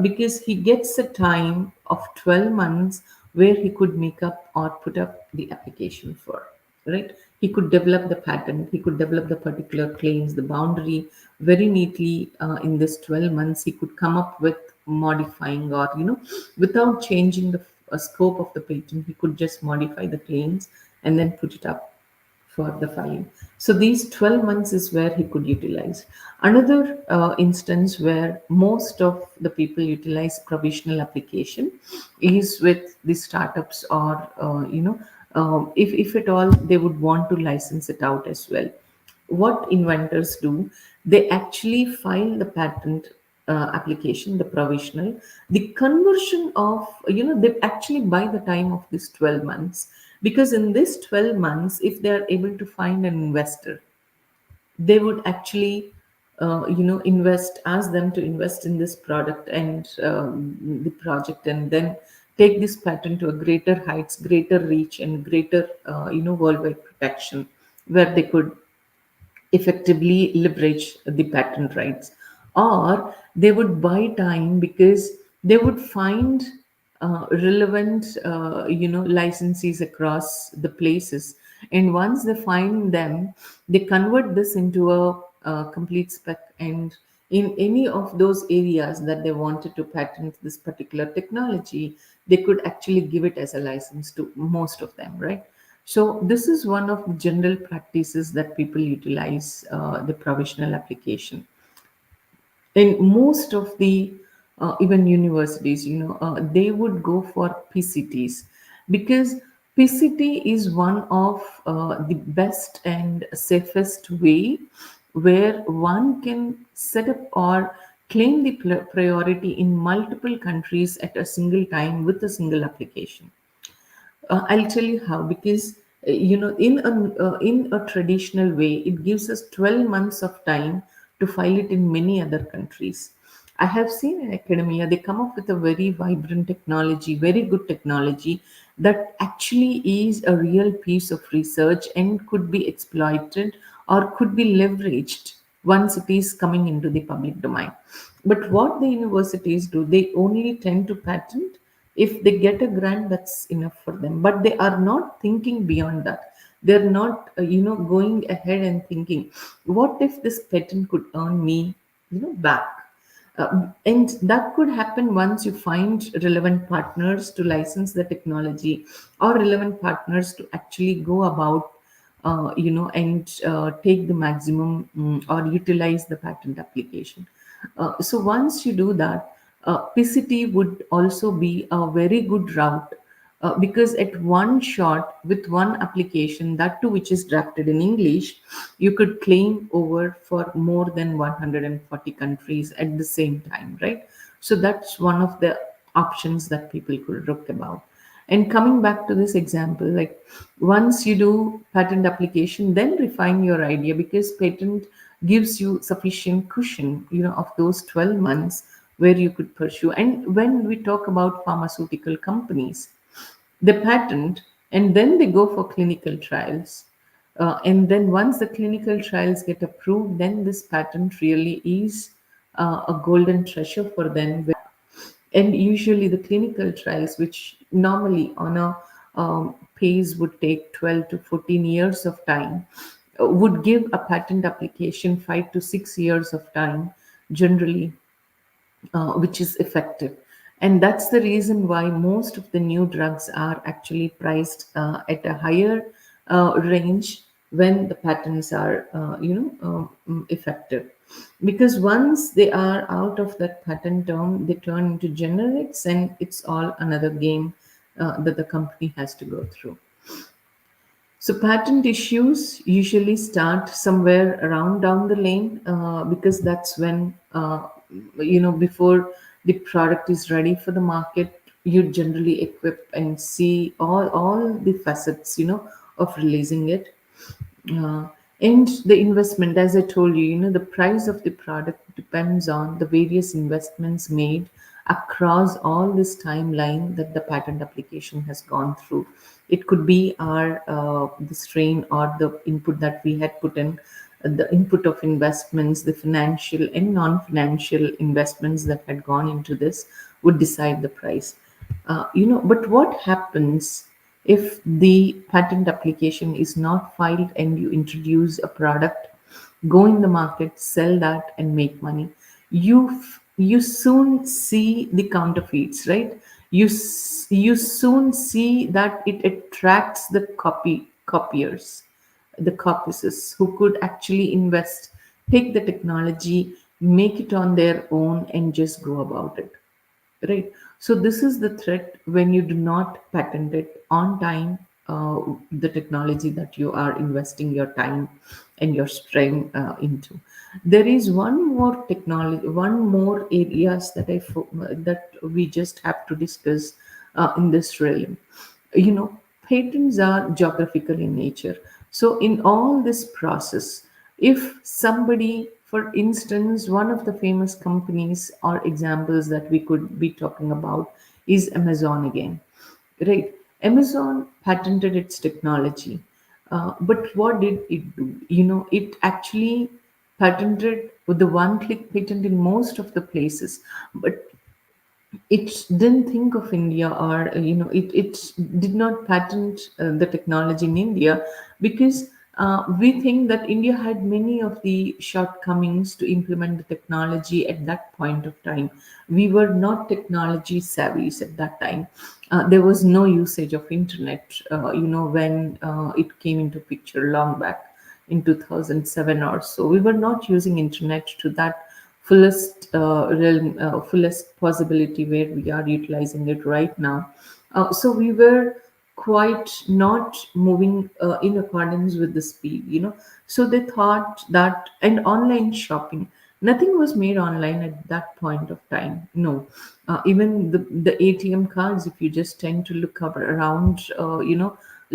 because he gets a time of 12 months where he could make up or put up the application for, right? He could develop the patent, he could develop the particular claims, the boundary very neatly. In this 12 months, he could come up with modifying, or without changing the scope of the patent, he could just modify the claims and then put it up for the filing. So these 12 months is where he could utilize. Another instance where most of the people utilize provisional application is with the startups, or if at all they would want to license it out as well. What inventors do, they actually file the patent application, the provisional, the conversion of, they actually buy the time of this 12 months, because in this 12 months, if they are able to find an investor, they would actually invest, ask them to invest in this product and the project, and then take this patent to a greater heights, greater reach, and greater worldwide protection, where they could effectively leverage the patent rights. or they would buy time because they would find relevant licensees across the places, and once they find them, they convert this into a complete spec, and in any of those areas that they wanted to patent this particular technology, they could actually give it as a license to most of them, right? So this is one of the general practices that people utilize the provisional application in most of the even universities. They would go for PCTs because PCT is one of the best and safest way where one can set up or claim the priority in multiple countries at a single time with a single application. I'll tell you how, because in a traditional way, it gives us 12 months of time to file it in many other countries. I have seen in academia they come up with a very vibrant technology, very good technology that actually is a real piece of research and could be exploited or could be leveraged once it is coming into the public domain. But what the universities do, they only tend to patent if they get a grant. That's enough for them, but they are not thinking beyond that. They're not going ahead and thinking, what if this patent could earn me back. And that could happen once you find relevant partners to license the technology, or relevant partners to actually go about and take the maximum, or utilize the patent application. So once you do that, PCT would also be a very good route, because at one shot with one application, that too which is drafted in English, you could claim over for more than 140 countries at the same time, right? So that's one of the options that people could look about. And coming back to this example, like once you do patent application, then refine your idea, because patent gives you sufficient cushion, of those 12 months where you could pursue. And when we talk about pharmaceutical companies, they patent and then they go for clinical trials. And then once the clinical trials get approved, then this patent really is a golden treasure for them. And usually the clinical trials, which normally on a pace would take 12 to 14 years of time, would give a patent application 5 to 6 years of time generally, which is effective. And that's the reason why most of the new drugs are actually priced at a higher range when the patents are, effective. Because once they are out of that patent term, they turn into generics, and it's all another game that the company has to go through. So patent issues usually start somewhere around down the lane, because that's when, before the product is ready for the market, you generally equip and see all the facets, of releasing it. uh, and the investment, as I told you, the price of the product depends on the various investments made across all this timeline that the patent application has gone through. It could be our the strain or the input that we had put in, the input of investments, the financial and non-financial investments that had gone into this would decide the price. But what happens if the patent application is not filed and you introduce a product, go in the market, sell that, and make money? You soon see the counterfeits, right? You soon see that it attracts the copiers, the copyists who could actually invest, take the technology, make it on their own, and just go about it. Right. So this is the threat when you do not patent it on time, the technology that you are investing your time and your strength into. There is one more technology, one more areas that that we just have to discuss in this realm. Patents are geographical in nature. So in all this process, if somebody, for instance, one of the famous companies or examples that we could be talking about is Amazon again, right? Amazon patented its technology, but what did it do? It actually patented with the one click patent in most of the places, but it didn't think of India, or it did not patent the technology in India because we think that India had many of the shortcomings to implement the technology at that point of time. We were not technology savvy at that time. There was no usage of internet, when it came into picture long back in 2007 or so. We were not using internet to that fullest realm, fullest possibility where we are utilizing it right now. So we were quite not moving in accordance with the speed, So they thought that, and online shopping, nothing was made online at that point of time. No, even the ATM cards, if you just tend to look up around,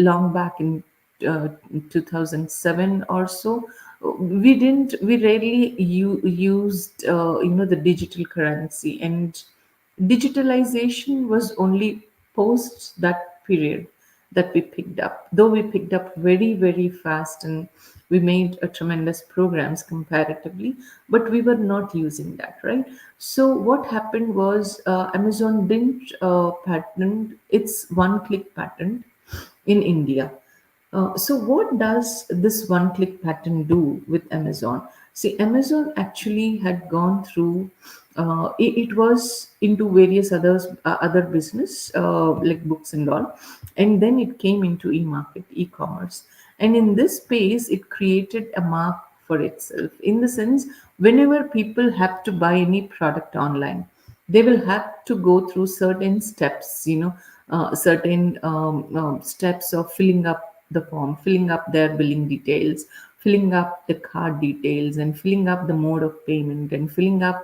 long back in uh, 2007 or so, we rarely used the digital currency, and digitalization was only post that period that we picked up, though we picked up very very fast, and we made a tremendous programs comparatively, but we were not using that, right? So what happened was, Amazon didn't patent its one click patent in India. So, what does this one click pattern do with Amazon? See, Amazon actually had gone through, it was into various other business, like books and all, and then it came into e-market, e-commerce. And in this space, it created a mark for itself, in the sense, whenever people have to buy any product online, they will have to go through certain steps, certain steps of filling up the form, filling up their billing details, filling up the card details, and filling up the mode of payment, and filling up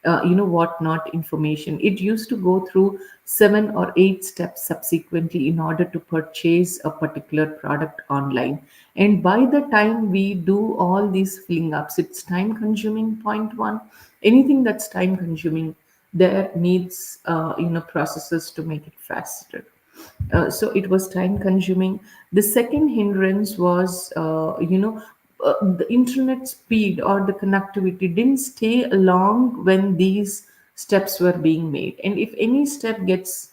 what not information. It used to go through 7 or 8 steps subsequently in order to purchase a particular product online. And by the time we do all these filling ups, it's time consuming. Point one, anything that's time consuming, there needs processes to make it faster. So it was time consuming. The second hindrance was, the internet speed or the connectivity didn't stay along when these steps were being made, and if any step gets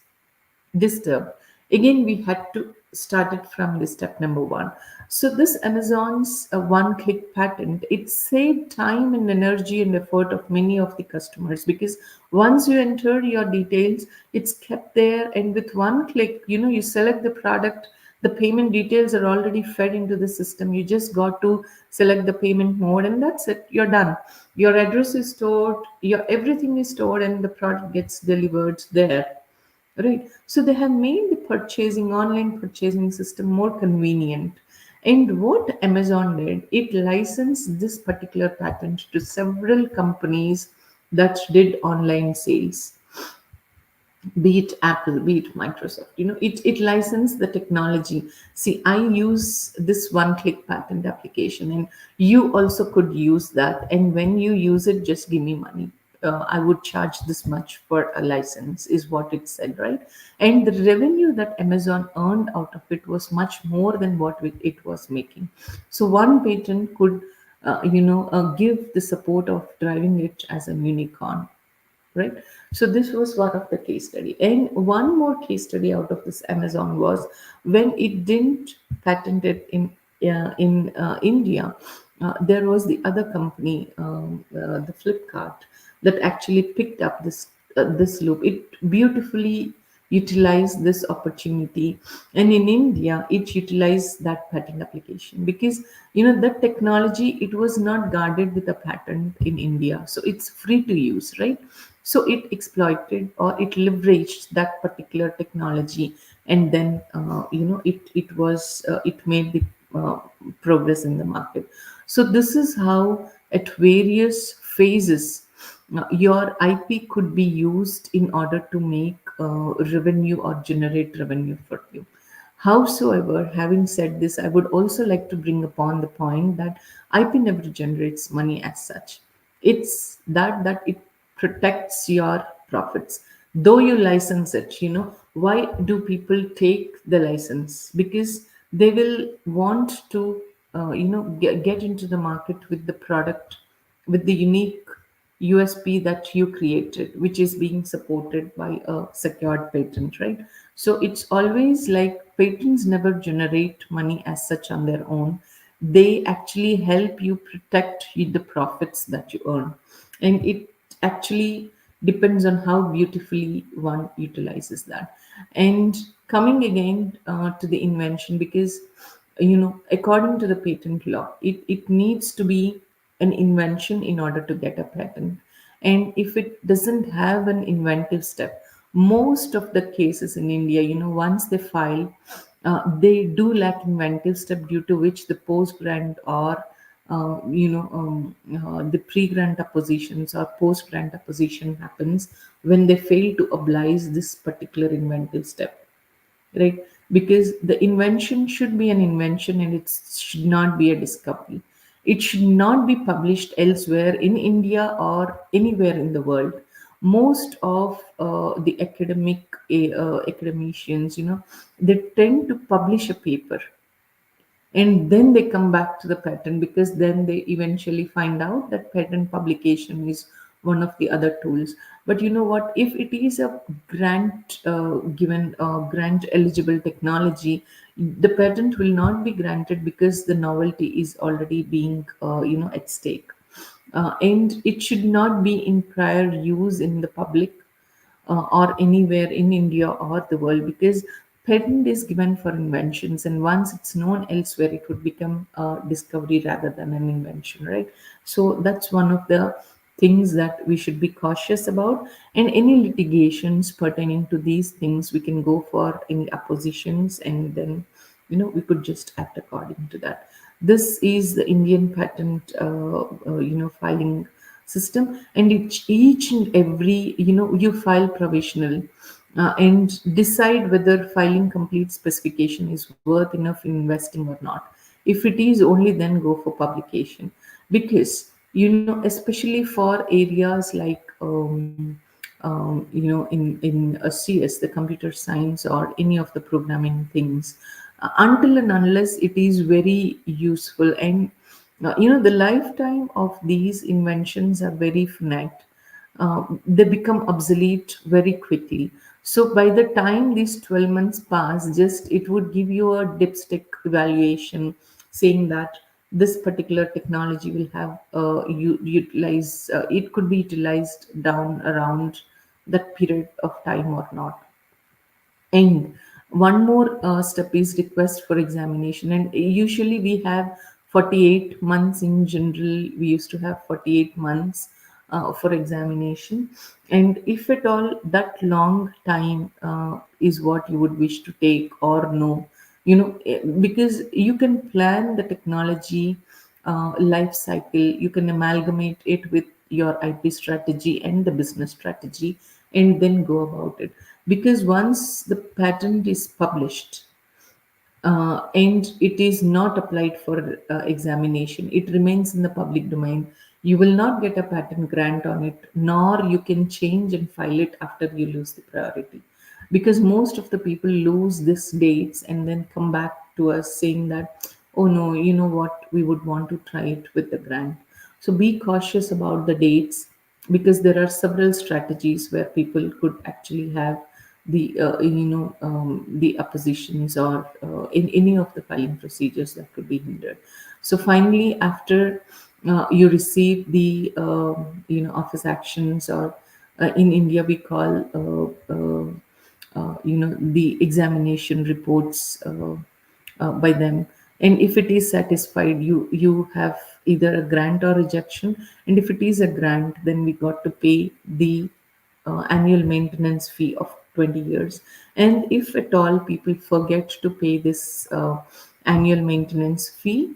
disturbed, again we had to start it from the step number one. So this Amazon's one click patent, it saved time and energy and effort of many of the customers, because once you enter your details, it's kept there, and with one click, you select the product, the payment details are already fed into the system. You just got to select the payment mode, and that's it, you're done. Your address is stored, your everything is stored, and the product gets delivered there. Right. So they have made the online purchasing system more convenient. And what Amazon did, it licensed this particular patent to several companies that did online sales, be it Apple, be it Microsoft. It licensed the technology. See, I use this one click patent application, and you also could use that. And when you use it, just give me money. I would charge this much for a license, is what it said, right? And the revenue that Amazon earned out of it was much more than what it was making. So one patent could, give the support of driving it as a unicorn, right? So this was one of the case study, and one more case study out of this Amazon was when it didn't patent it in India. There was the other company, the Flipkart, that actually picked up this loop. It beautifully utilized this opportunity, and in India it utilized that patent application, because that technology, it was not guarded with a patent in India, so it's free to use, right? So it exploited, or it leveraged that particular technology, and then it made the uh, progress in the market. So this is how, at various phases, your IP could be used in order to make revenue or generate revenue for you. Howsoever, having said this, I would also like to bring upon the point that IP never generates money as such. It's that it protects your profits. Though you license it, why do people take the license? Because they will want to, get into the market with the product with the unique USP that you created, which is being supported by a secured patent, right? So it's always like patents never generate money as such on their own. They actually help you protect the profits that you earn. And it actually depends on how beautifully one utilizes that. And coming again to the invention, because according to the patent law, it needs to be an invention in order to get a patent. And if it doesn't have an inventive step, most of the cases in India, once they file, they do lack inventive step, due to which the post grant or the pre-grant oppositions or post-grant opposition happens when they fail to oblige this particular inventive step, right? Because the invention should be an invention, and it should not be a discovery. It should not be published elsewhere in India or anywhere in the world. Most of the academicians, they tend to publish a paper, and then they come back to the patent, because then they eventually find out that patent publication is one of the other tools. But you know what, if it is a grant given grant eligible technology, the patent will not be granted, because the novelty is already being at stake. And it should not be in prior use in the public, or anywhere in India or the world, because patent is given for inventions, and once it's known elsewhere, it would become a discovery rather than an invention, right? So that's one of the things that we should be cautious about. And any litigations pertaining to these things, we can go for any oppositions, and then we could just act according to that. This is the Indian patent filing system. And each and every, you file provisional, and decide whether filing complete specification is worth enough in investing or not. If it is, only then go for publication. Because especially for areas like in a CS, the computer science, or any of the programming things, until and unless it is very useful, and the lifetime of these inventions are very finite. They become obsolete very quickly. So by the time these 12 months pass, just it would give you a dipstick evaluation, saying that this particular technology will have utilize it could be utilized down around that period of time or not. And one more step is request for examination. And usually we have 48 months in general. We used to have 48 months for examination. And if at all that long time is what you would wish to take or no, because you can plan the technology life cycle, you can amalgamate it with your IP strategy and the business strategy, and then go about it. Because once the patent is published, and it is not applied for examination, it remains in the public domain. You will not get a patent grant on it, nor you can change and file it after you lose the priority. Because most of the people lose these dates and then come back to us saying that, oh no, you know what, we would want to try it with the grant. So be cautious about the dates, because there are several strategies where people could actually have the oppositions, or in any of the filing procedures that could be hindered. So finally, after you receive the office actions, or in India we call the examination reports by them. And if it is satisfied, you have either a grant or rejection. And if it is a grant, then we got to pay the annual maintenance fee of 20 years. And if at all people forget to pay this annual maintenance fee,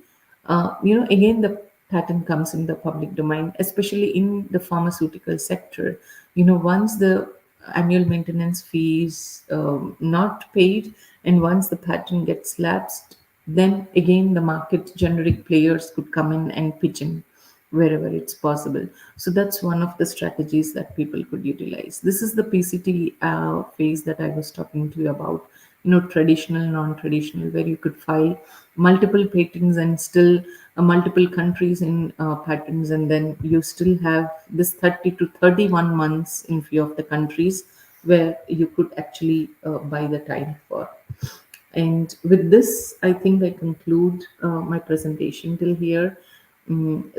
again, the patent comes in the public domain, especially in the pharmaceutical sector. Once the annual maintenance fee is not paid, and once the patent gets lapsed, then again the market generic players could come in and pitch in wherever it's possible. So that's one of the strategies that people could utilize. This is the PCT phase that I was talking to you about. traditional, non-traditional, where you could file multiple patents and still multiple countries in patents, and then you still have this 30 to 31 months in few of the countries where you could actually buy the time for. And with this, I think I conclude my presentation till here.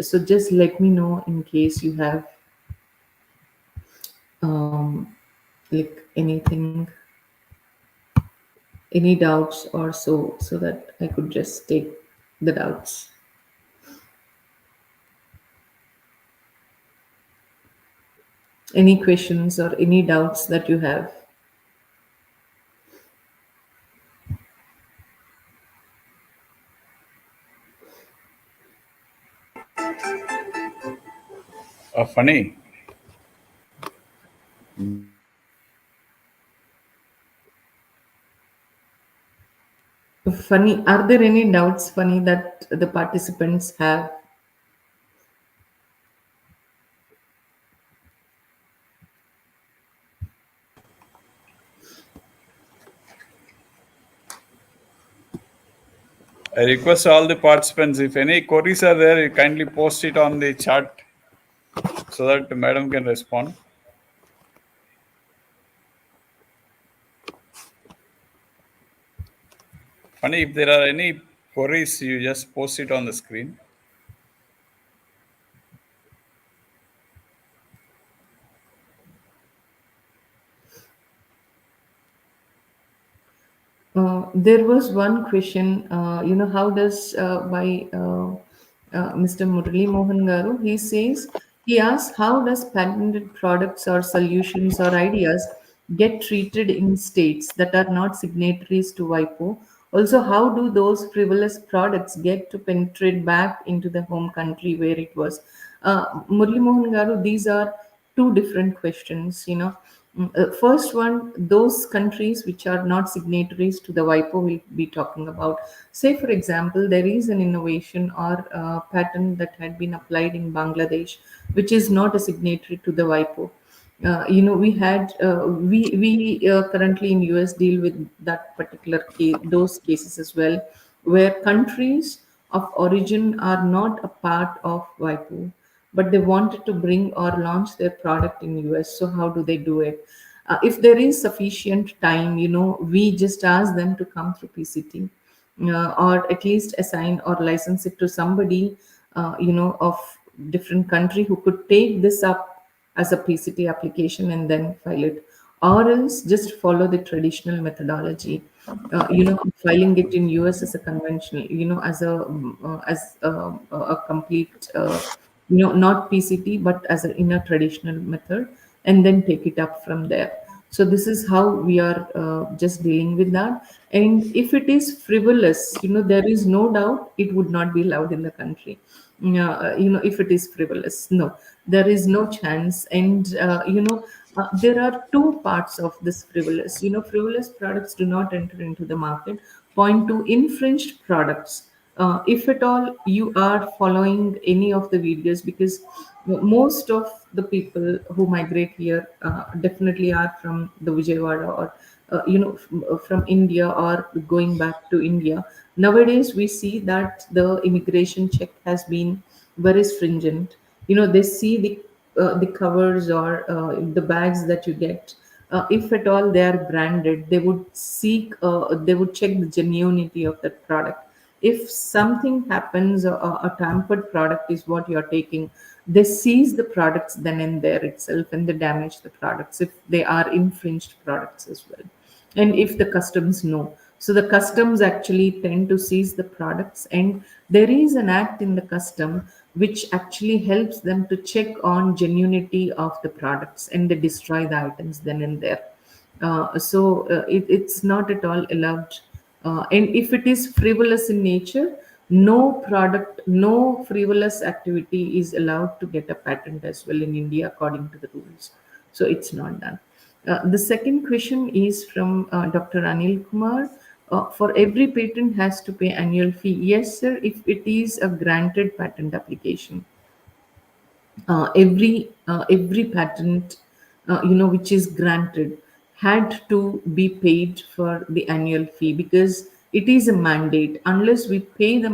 So just let me know in case you have like anything, any doubts or so, so that I could just take the doubts. Any questions or any doubts that you have? Funny. Funny, are there any doubts, funny, that the participants have? I request all the participants, if any queries are there, you kindly post it on the chat so that the madam can respond. Funny, if there are any queries, you just post it on the screen. There was one question, how does by Mr. Murali Mohan Garu, he asks, how does patented products or solutions or ideas get treated in states that are not signatories to WIPO? Also, how do those frivolous products get to penetrate back into the home country where it was? Murali Mohan Garu, these are two different questions. First one, those countries which are not signatories to the WIPO we'll be talking about. Say, for example, there is an innovation or patent that had been applied in Bangladesh, which is not a signatory to the WIPO. We currently in US deal with that particular case, those cases as well, where countries of origin are not a part of WIPO, but they wanted to bring or launch their product in US. So how do they do it? If there is sufficient time, we just ask them to come through PCT, or at least assign or license it to somebody, of different country who could take this up as a PCT application and then file it, or else just follow the traditional methodology. Filing it in US as a conventional, as a complete, not PCT, but as a in a traditional method, and then take it up from there. So this is how we are just dealing with that. And if it is frivolous, there is no doubt it would not be allowed in the country. If it is frivolous, no, there is no chance. And there are two parts of this frivolous. Frivolous products do not enter into the market. Point to infringed products. If at all you are following any of the videos, because most of the people who migrate here definitely are from the Vijayawada, or from India, or going back to India. Nowadays we see that the immigration check has been very stringent. They see the covers or the bags that you get. If at all they are branded, they would check the genuinity of that product. If something happens, a tampered product is what you're taking, they seize the products then and there itself, and they damage the products if they are infringed products as well. And if the customs know, so the customs actually tend to seize the products, and there is an act in the custom which actually helps them to check on genuinity of the products, and they destroy the items then and there. It's not at all allowed. And if it is frivolous in nature, no frivolous activity is allowed to get a patent as well in India according to the rules. So it's not done. The second question is from Dr. Anil Kumar. For every patent has to pay annual fee. Yes, sir, if it is a granted patent application. Every patent which is granted had to be paid for the annual fee because it is a mandate. Unless we pay the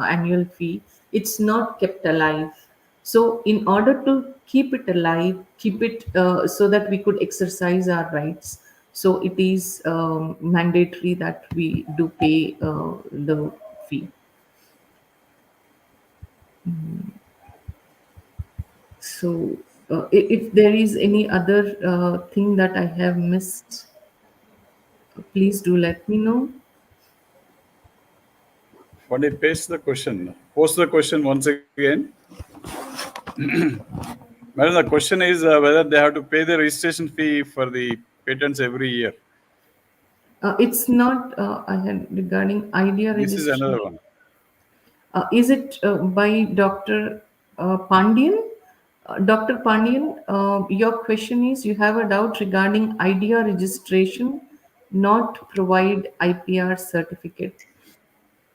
annual fee, it's not kept alive. So, in order to keep it alive, keep it so that we could exercise our rights, so it is mandatory that we do pay the fee. So, if there is any other thing that I have missed, please do let me know. Funny, paste the question. Post the question once again. Madam, the question is whether they have to pay the registration fee for the patents every year. It's not I had regarding idea This is registration. another one. Is it by Dr. Pandian? Dr. Pandian, your question is you have a doubt regarding idea registration, not provide IPR certificate.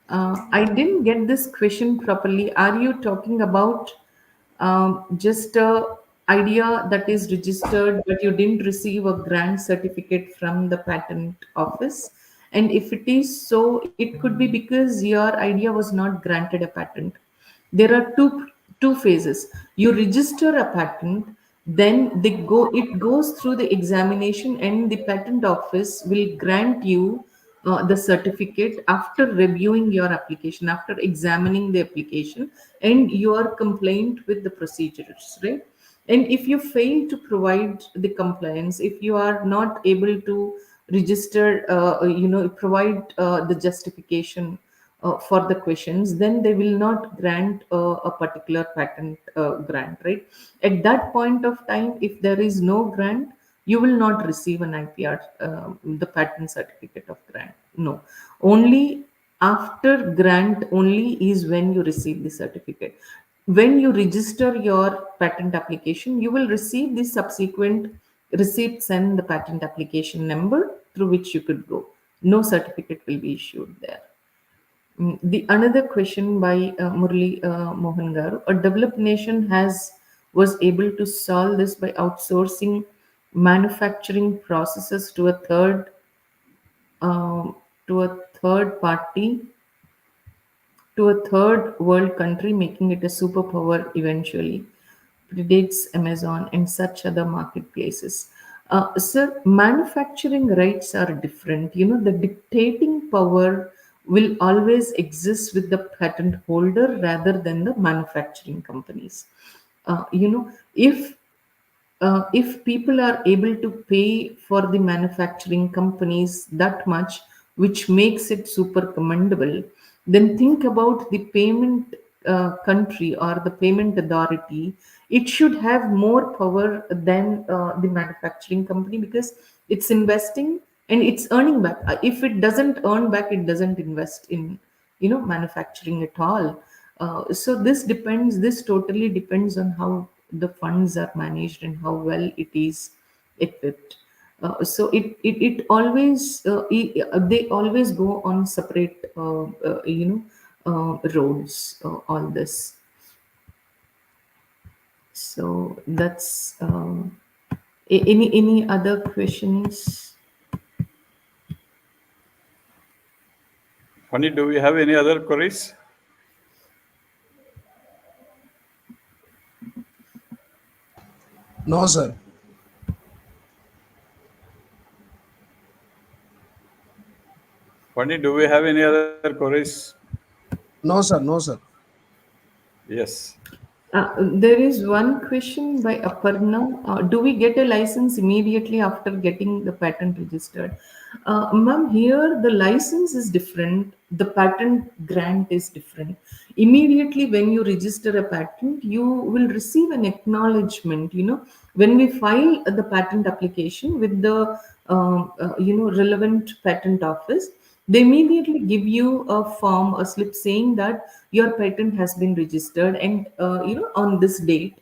I didn't get this question properly. Are you talking about just a idea that is registered, but you didn't receive a grant certificate from the patent office? And if it is so, it could be because your idea was not granted a patent. There are two phases. You register a patent, then it goes through the examination, and the patent office will grant you the certificate after reviewing your application, after examining the application and your complaint with the procedures, right? And if you fail to provide the compliance, if you are not able to register, provide the justification for the questions, then they will not grant a particular patent grant, right? At that point of time, if there is no grant, you will not receive an IPR, the patent certificate of grant. No, only after grant only is when you receive the certificate. When you register your patent application, you will receive the subsequent receipts and the patent application number through which you could go. No certificate will be issued there. The another question by Murli Mohan Garu. A developed nation was able to solve this by outsourcing manufacturing processes um, to a third party, to a third world country, making it a superpower eventually. Predates Amazon and such other marketplaces. Sir, manufacturing rights are different. You know, the dictating power will always exist with the patent holder rather than the manufacturing companies. If people are able to pay for the manufacturing companies that much, which makes it super commendable, then think about the payment country or the payment authority. It should have more power than the manufacturing company because it's investing and it's earning back. If it doesn't earn back, it doesn't invest in manufacturing at all. So this totally depends on how the funds are managed and how well it is equipped. So it always they always go on separate roads, all this. So that's any other questions? Funny, do we have any other queries? No, sir. Funny, do we have any other queries? No, sir. No, sir. Yes. There is one question by Aparna. Do we get a license immediately after getting the patent registered? Ma'am, here the license is different. The patent grant is different. Immediately when you register a patent, you will receive an acknowledgement. When we file the patent application with the relevant patent office, they immediately give you a form, a slip saying that your patent has been registered and on this date,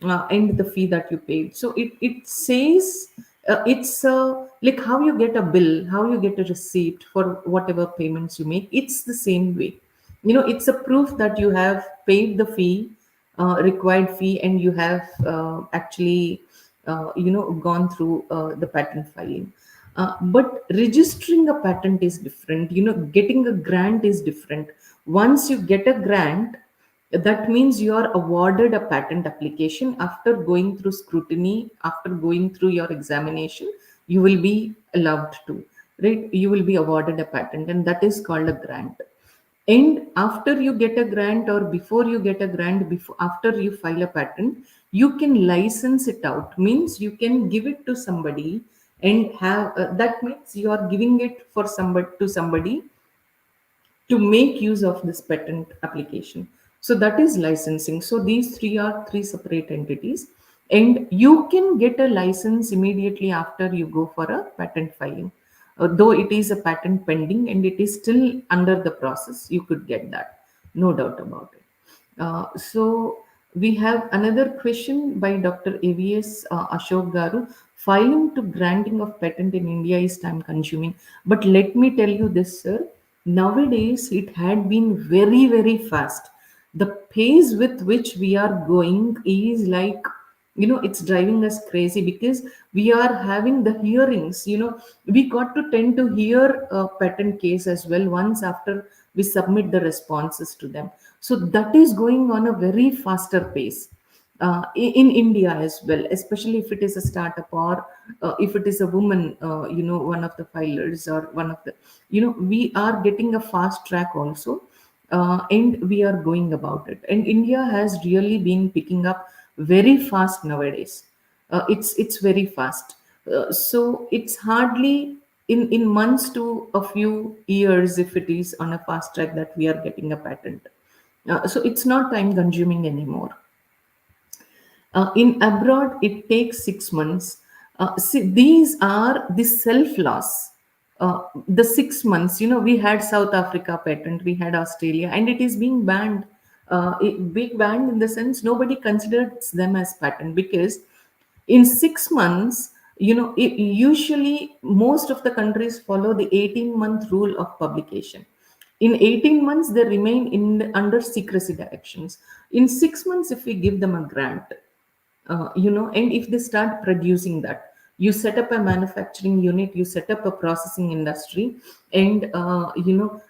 and the fee that you paid. So it says it's like how you get a bill, how you get a receipt for whatever payments you make. It's the same way. It's a proof that you have paid the fee, required fee, and you have actually gone through the patent filing. But registering a patent is different. Getting a grant is different. Once you get a grant, that means you are awarded a patent application. After going through scrutiny, after going through your examination, you will be allowed to, right? You will be awarded a patent, and that is called a grant. And after you get a grant, or before you get a grant, before after you file a patent, you can license it out. Means you can give it to somebody, and have that means you are giving it for somebody, to somebody, to make use of this patent application. So that is licensing. So these three are three separate entities, and you can get a license immediately after you go for a patent filing. Though it is a patent pending and it is still under the process, you could get that, no doubt about it. So we have another question by Dr. AVS Ashok Garu. Filing to granting of patent in India is time consuming. But let me tell you this, sir. Nowadays, it had been very, very fast. The pace with which we are going is like, it's driving us crazy, because we are having the hearings. We got to tend to hear a patent case as well once after we submit the responses to them. So that is going on a very faster pace in India as well, especially if it is a startup, or if it is a woman, one of the filers, or one of the, we are getting a fast track also, and we are going about it. And India has really been picking up very fast nowadays. It's very fast. So it's hardly in months to a few years, if it is on a fast track, that we are getting a patent. So it's not time consuming anymore. In abroad, it takes 6 months. See, these are the self loss. The 6 months, we had South Africa patent, we had Australia, and it is being banned. Being banned in the sense nobody considers them as patent, because in 6 months, usually most of the countries follow the 18-month rule of publication. In 18 months, they remain under secrecy directions. In 6 months, if we give them a grant, and if they start producing that, you set up a manufacturing unit, you set up a processing industry, and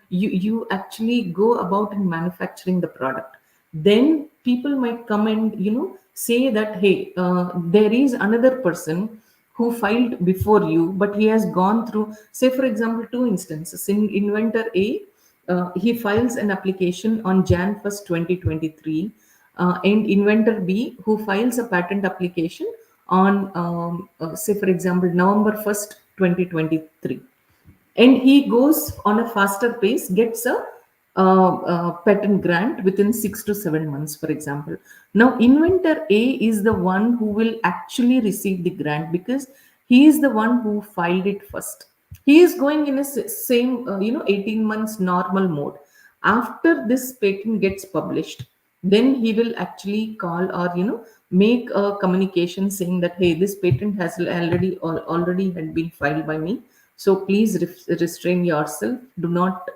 you actually go about in manufacturing the product. Then people might come and say that, hey, there is another person who filed before you, but he has gone through, say for example, two instances. In inventor A, he files an application on Jan 1st, 2023, and inventor B, who files a patent application on, say for example, November 1st, 2023, and he goes on a faster pace, gets a patent grant within 6 to 7 months, for example. Now, inventor A is the one who will actually receive the grant, because he is the one who filed it first. He is going in a same, 18 months normal mode. After this patent gets published, then he will actually call, or make a communication saying that, hey, this patent has already had been filed by me, so please restrain yourself. Do not,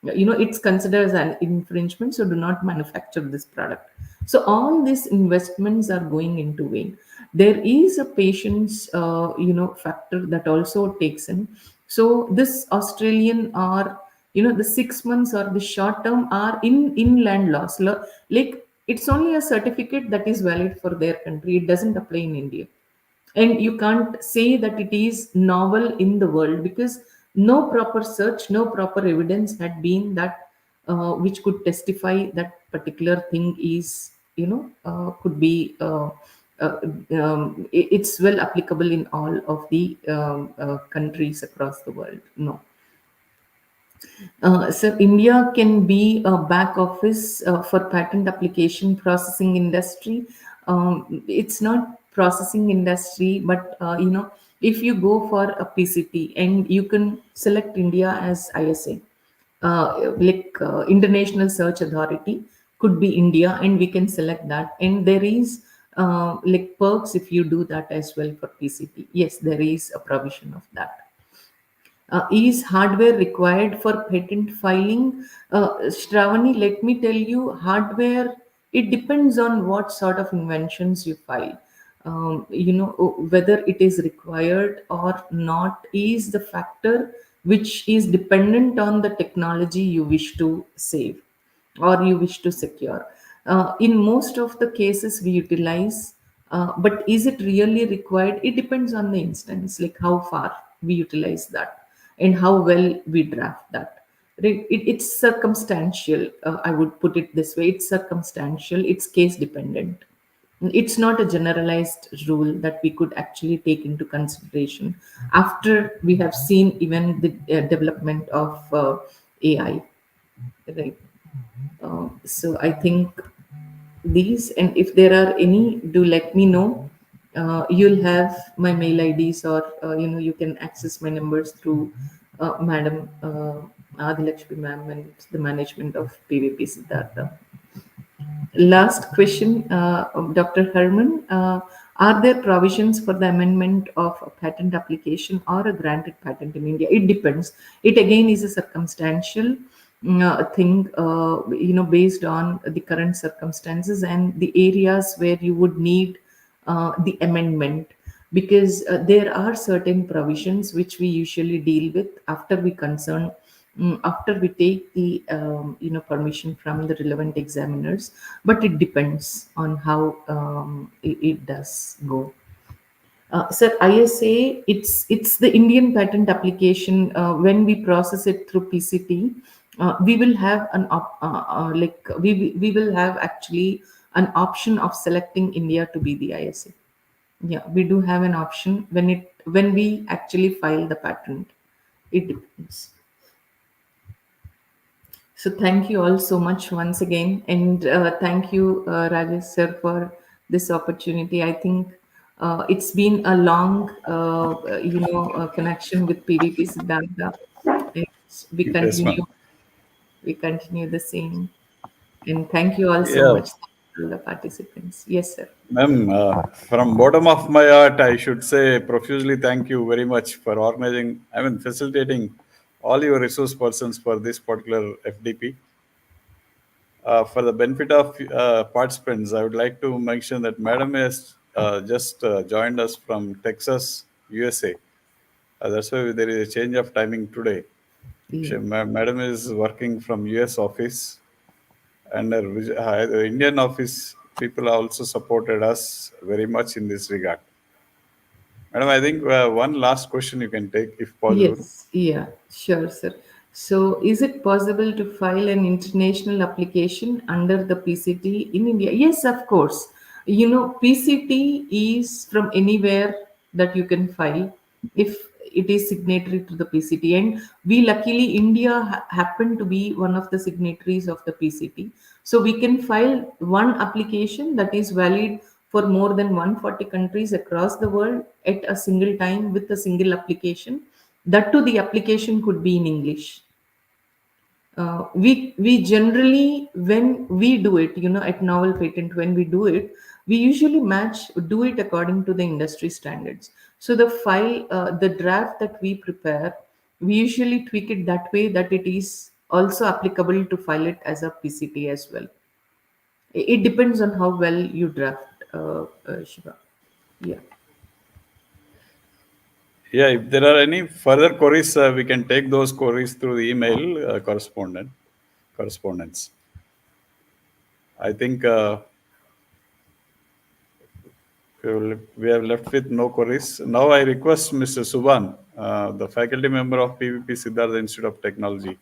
it's considered as an infringement, so do not manufacture this product. So all these investments are going into vain. There is a patience, factor that also takes in. So this Australian, or the 6 months or the short term, are in inland laws. Like, it's only a certificate that is valid for their country. It doesn't apply in India, and you can't say that it is novel in the world, because no proper search, no proper evidence had been that, which could testify that particular thing is, could be, uh, it's well applicable in all of the countries across the world. No. So India can be a back office for patent application processing industry. It's not processing industry, but if you go for a PCT, and you can select India as ISA, like International Search Authority could be India, and we can select that. And there is like perks if you do that as well for PCT. Yes, there is a provision of that. Is hardware required for patent filing? Shravani, let me tell you, hardware, it depends on what sort of inventions you file. whether it is required or not is the factor which is dependent on the technology you wish to save or you wish to secure. In most of the cases we utilize, but is it really required? It depends on the instance, like how far we utilize that and how well we draft that. Right? It's circumstantial. I would put it this way: it's circumstantial. It's case dependent. It's not a generalized rule that we could actually take into consideration after we have seen even the development of AI. Right. So I think these, and if there are any, do let me know. You'll have my mail IDs, or you can access my numbers through Madam Adilakshmi ma'am and the management of PVP Siddhartha. Last question, Dr. Herman. Are there provisions for the amendment of a patent application or a granted patent in India? It depends. It again is a circumstantial thing, based on the current circumstances and the areas where you would need the amendment, because there are certain provisions which we usually deal with after we after we take the permission from the relevant examiners, but it depends on how it does go. Sir, ISA, it's the Indian patent application. When we process it through PCT, we will have we will have actually an option of selecting India to be the ISA. Yeah, we do have an option when we actually file the patent. It depends. So thank you all so much once again, and thank you, Rajesh sir, for this opportunity. I think it's been a long, connection with PVP Siddhartha. We Yes, continue, ma'am. we continue the same, and thank you all so Yeah, much, all the participants. Yes, sir. ma'am. From bottom of my heart, I should say profusely thank you very much for organizing. I mean, facilitating all your resource persons for this particular FDP. For the benefit of participants, I would like to mention that Madam has just joined us from Texas, USA. That's why there is a change of timing today. Yeah. Madam is working from US office, and the Indian office people also supported us very much in this regard. Madam, I think one last question you can take if possible. Yes, yeah, sure, sir. So, is it possible to file an international application under the PCT in India? Yes, of course. PCT is from anywhere that you can file if it is signatory to the PCT. And we luckily, India happen to be one of the signatories of the PCT. So, we can file one application that is valid for more than 140 countries across the world at a single time with a single application. That too, the application could be in English. We generally, when we do it, at Novel Patent, when we do it, we usually do it according to the industry standards. So the file, the draft that we prepare, we usually tweak it that way that it is also applicable to file it as a PCT as well. It depends on how well you draft, Shiva. Yeah. Yeah, if there are any further queries, we can take those queries through the email correspondence. I think we have left with no queries. Now I request Mr. Subhan, the faculty member of PVP Siddhartha Institute of Technology,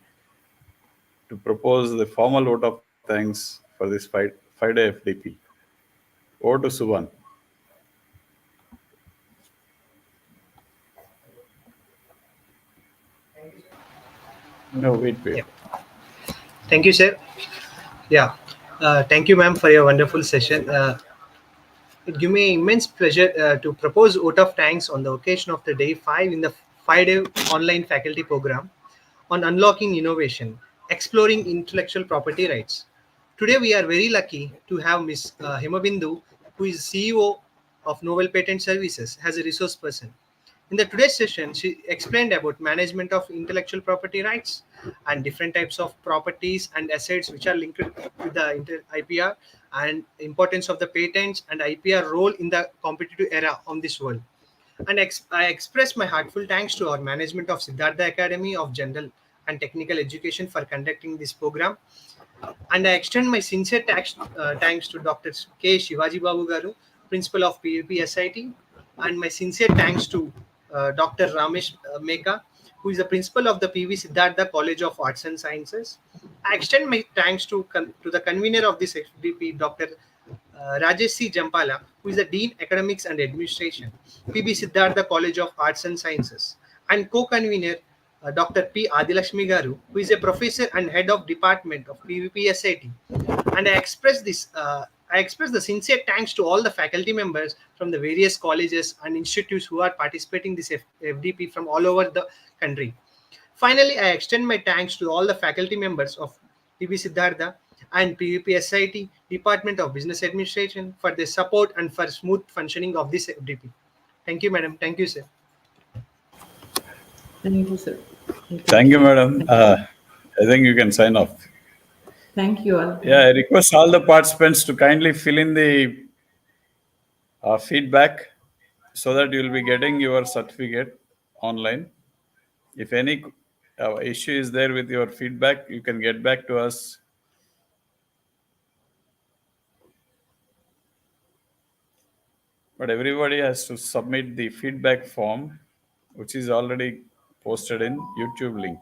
to propose the formal vote of thanks for this 5-day FDP. Over to Subhan. No, wait. Yeah. Thank you, sir. Yeah. Thank you, ma'am, for your wonderful session. It gives me immense pleasure to propose vote of thanks on the occasion of the day 5 in the 5-day online faculty program on unlocking innovation, exploring intellectual property rights. Today, we are very lucky to have Ms. Hemabindu, who is CEO of Novel Patent Services, as a resource person. In the today's session, she explained about management of intellectual property rights and different types of properties and assets which are linked with the IPR, and importance of the patents and IPR role in the competitive era on this world. And I express my heartfelt thanks to our management of Siddhartha Academy of General and Technical Education for conducting this program. And I extend my sincere thanks to Dr. K. Shivaji Babu Garu, Principal of PVP SIT, and my sincere thanks to Dr. Ramesh Meka, who is the Principal of the PV Siddhartha College of Arts and Sciences. I extend my thanks to the convener of this FDP, Dr. Rajesh C. Jampala, who is the Dean Academics and Administration, PB Siddhartha College of Arts and Sciences, and co-convener Dr. P. Adilakshmi Garu, who is a professor and head of department of PVPSIT. And I express the sincere thanks to all the faculty members from the various colleges and institutes who are participating in this FDP from all over the country. Finally, I extend my thanks to all the faculty members of PB Siddhartha and PVPSIT Department of Business Administration for their support and for smooth functioning of this FDP. Thank you, madam. Thank you, sir. Thank you, sir. Thank you, madam. Thank you. I think you can sign off. Thank you all. Yeah, I request all the participants to kindly fill in the feedback so that you will be getting your certificate online. If any issue is there with your feedback, you can get back to us. But everybody has to submit the feedback form, which is already posted in YouTube link.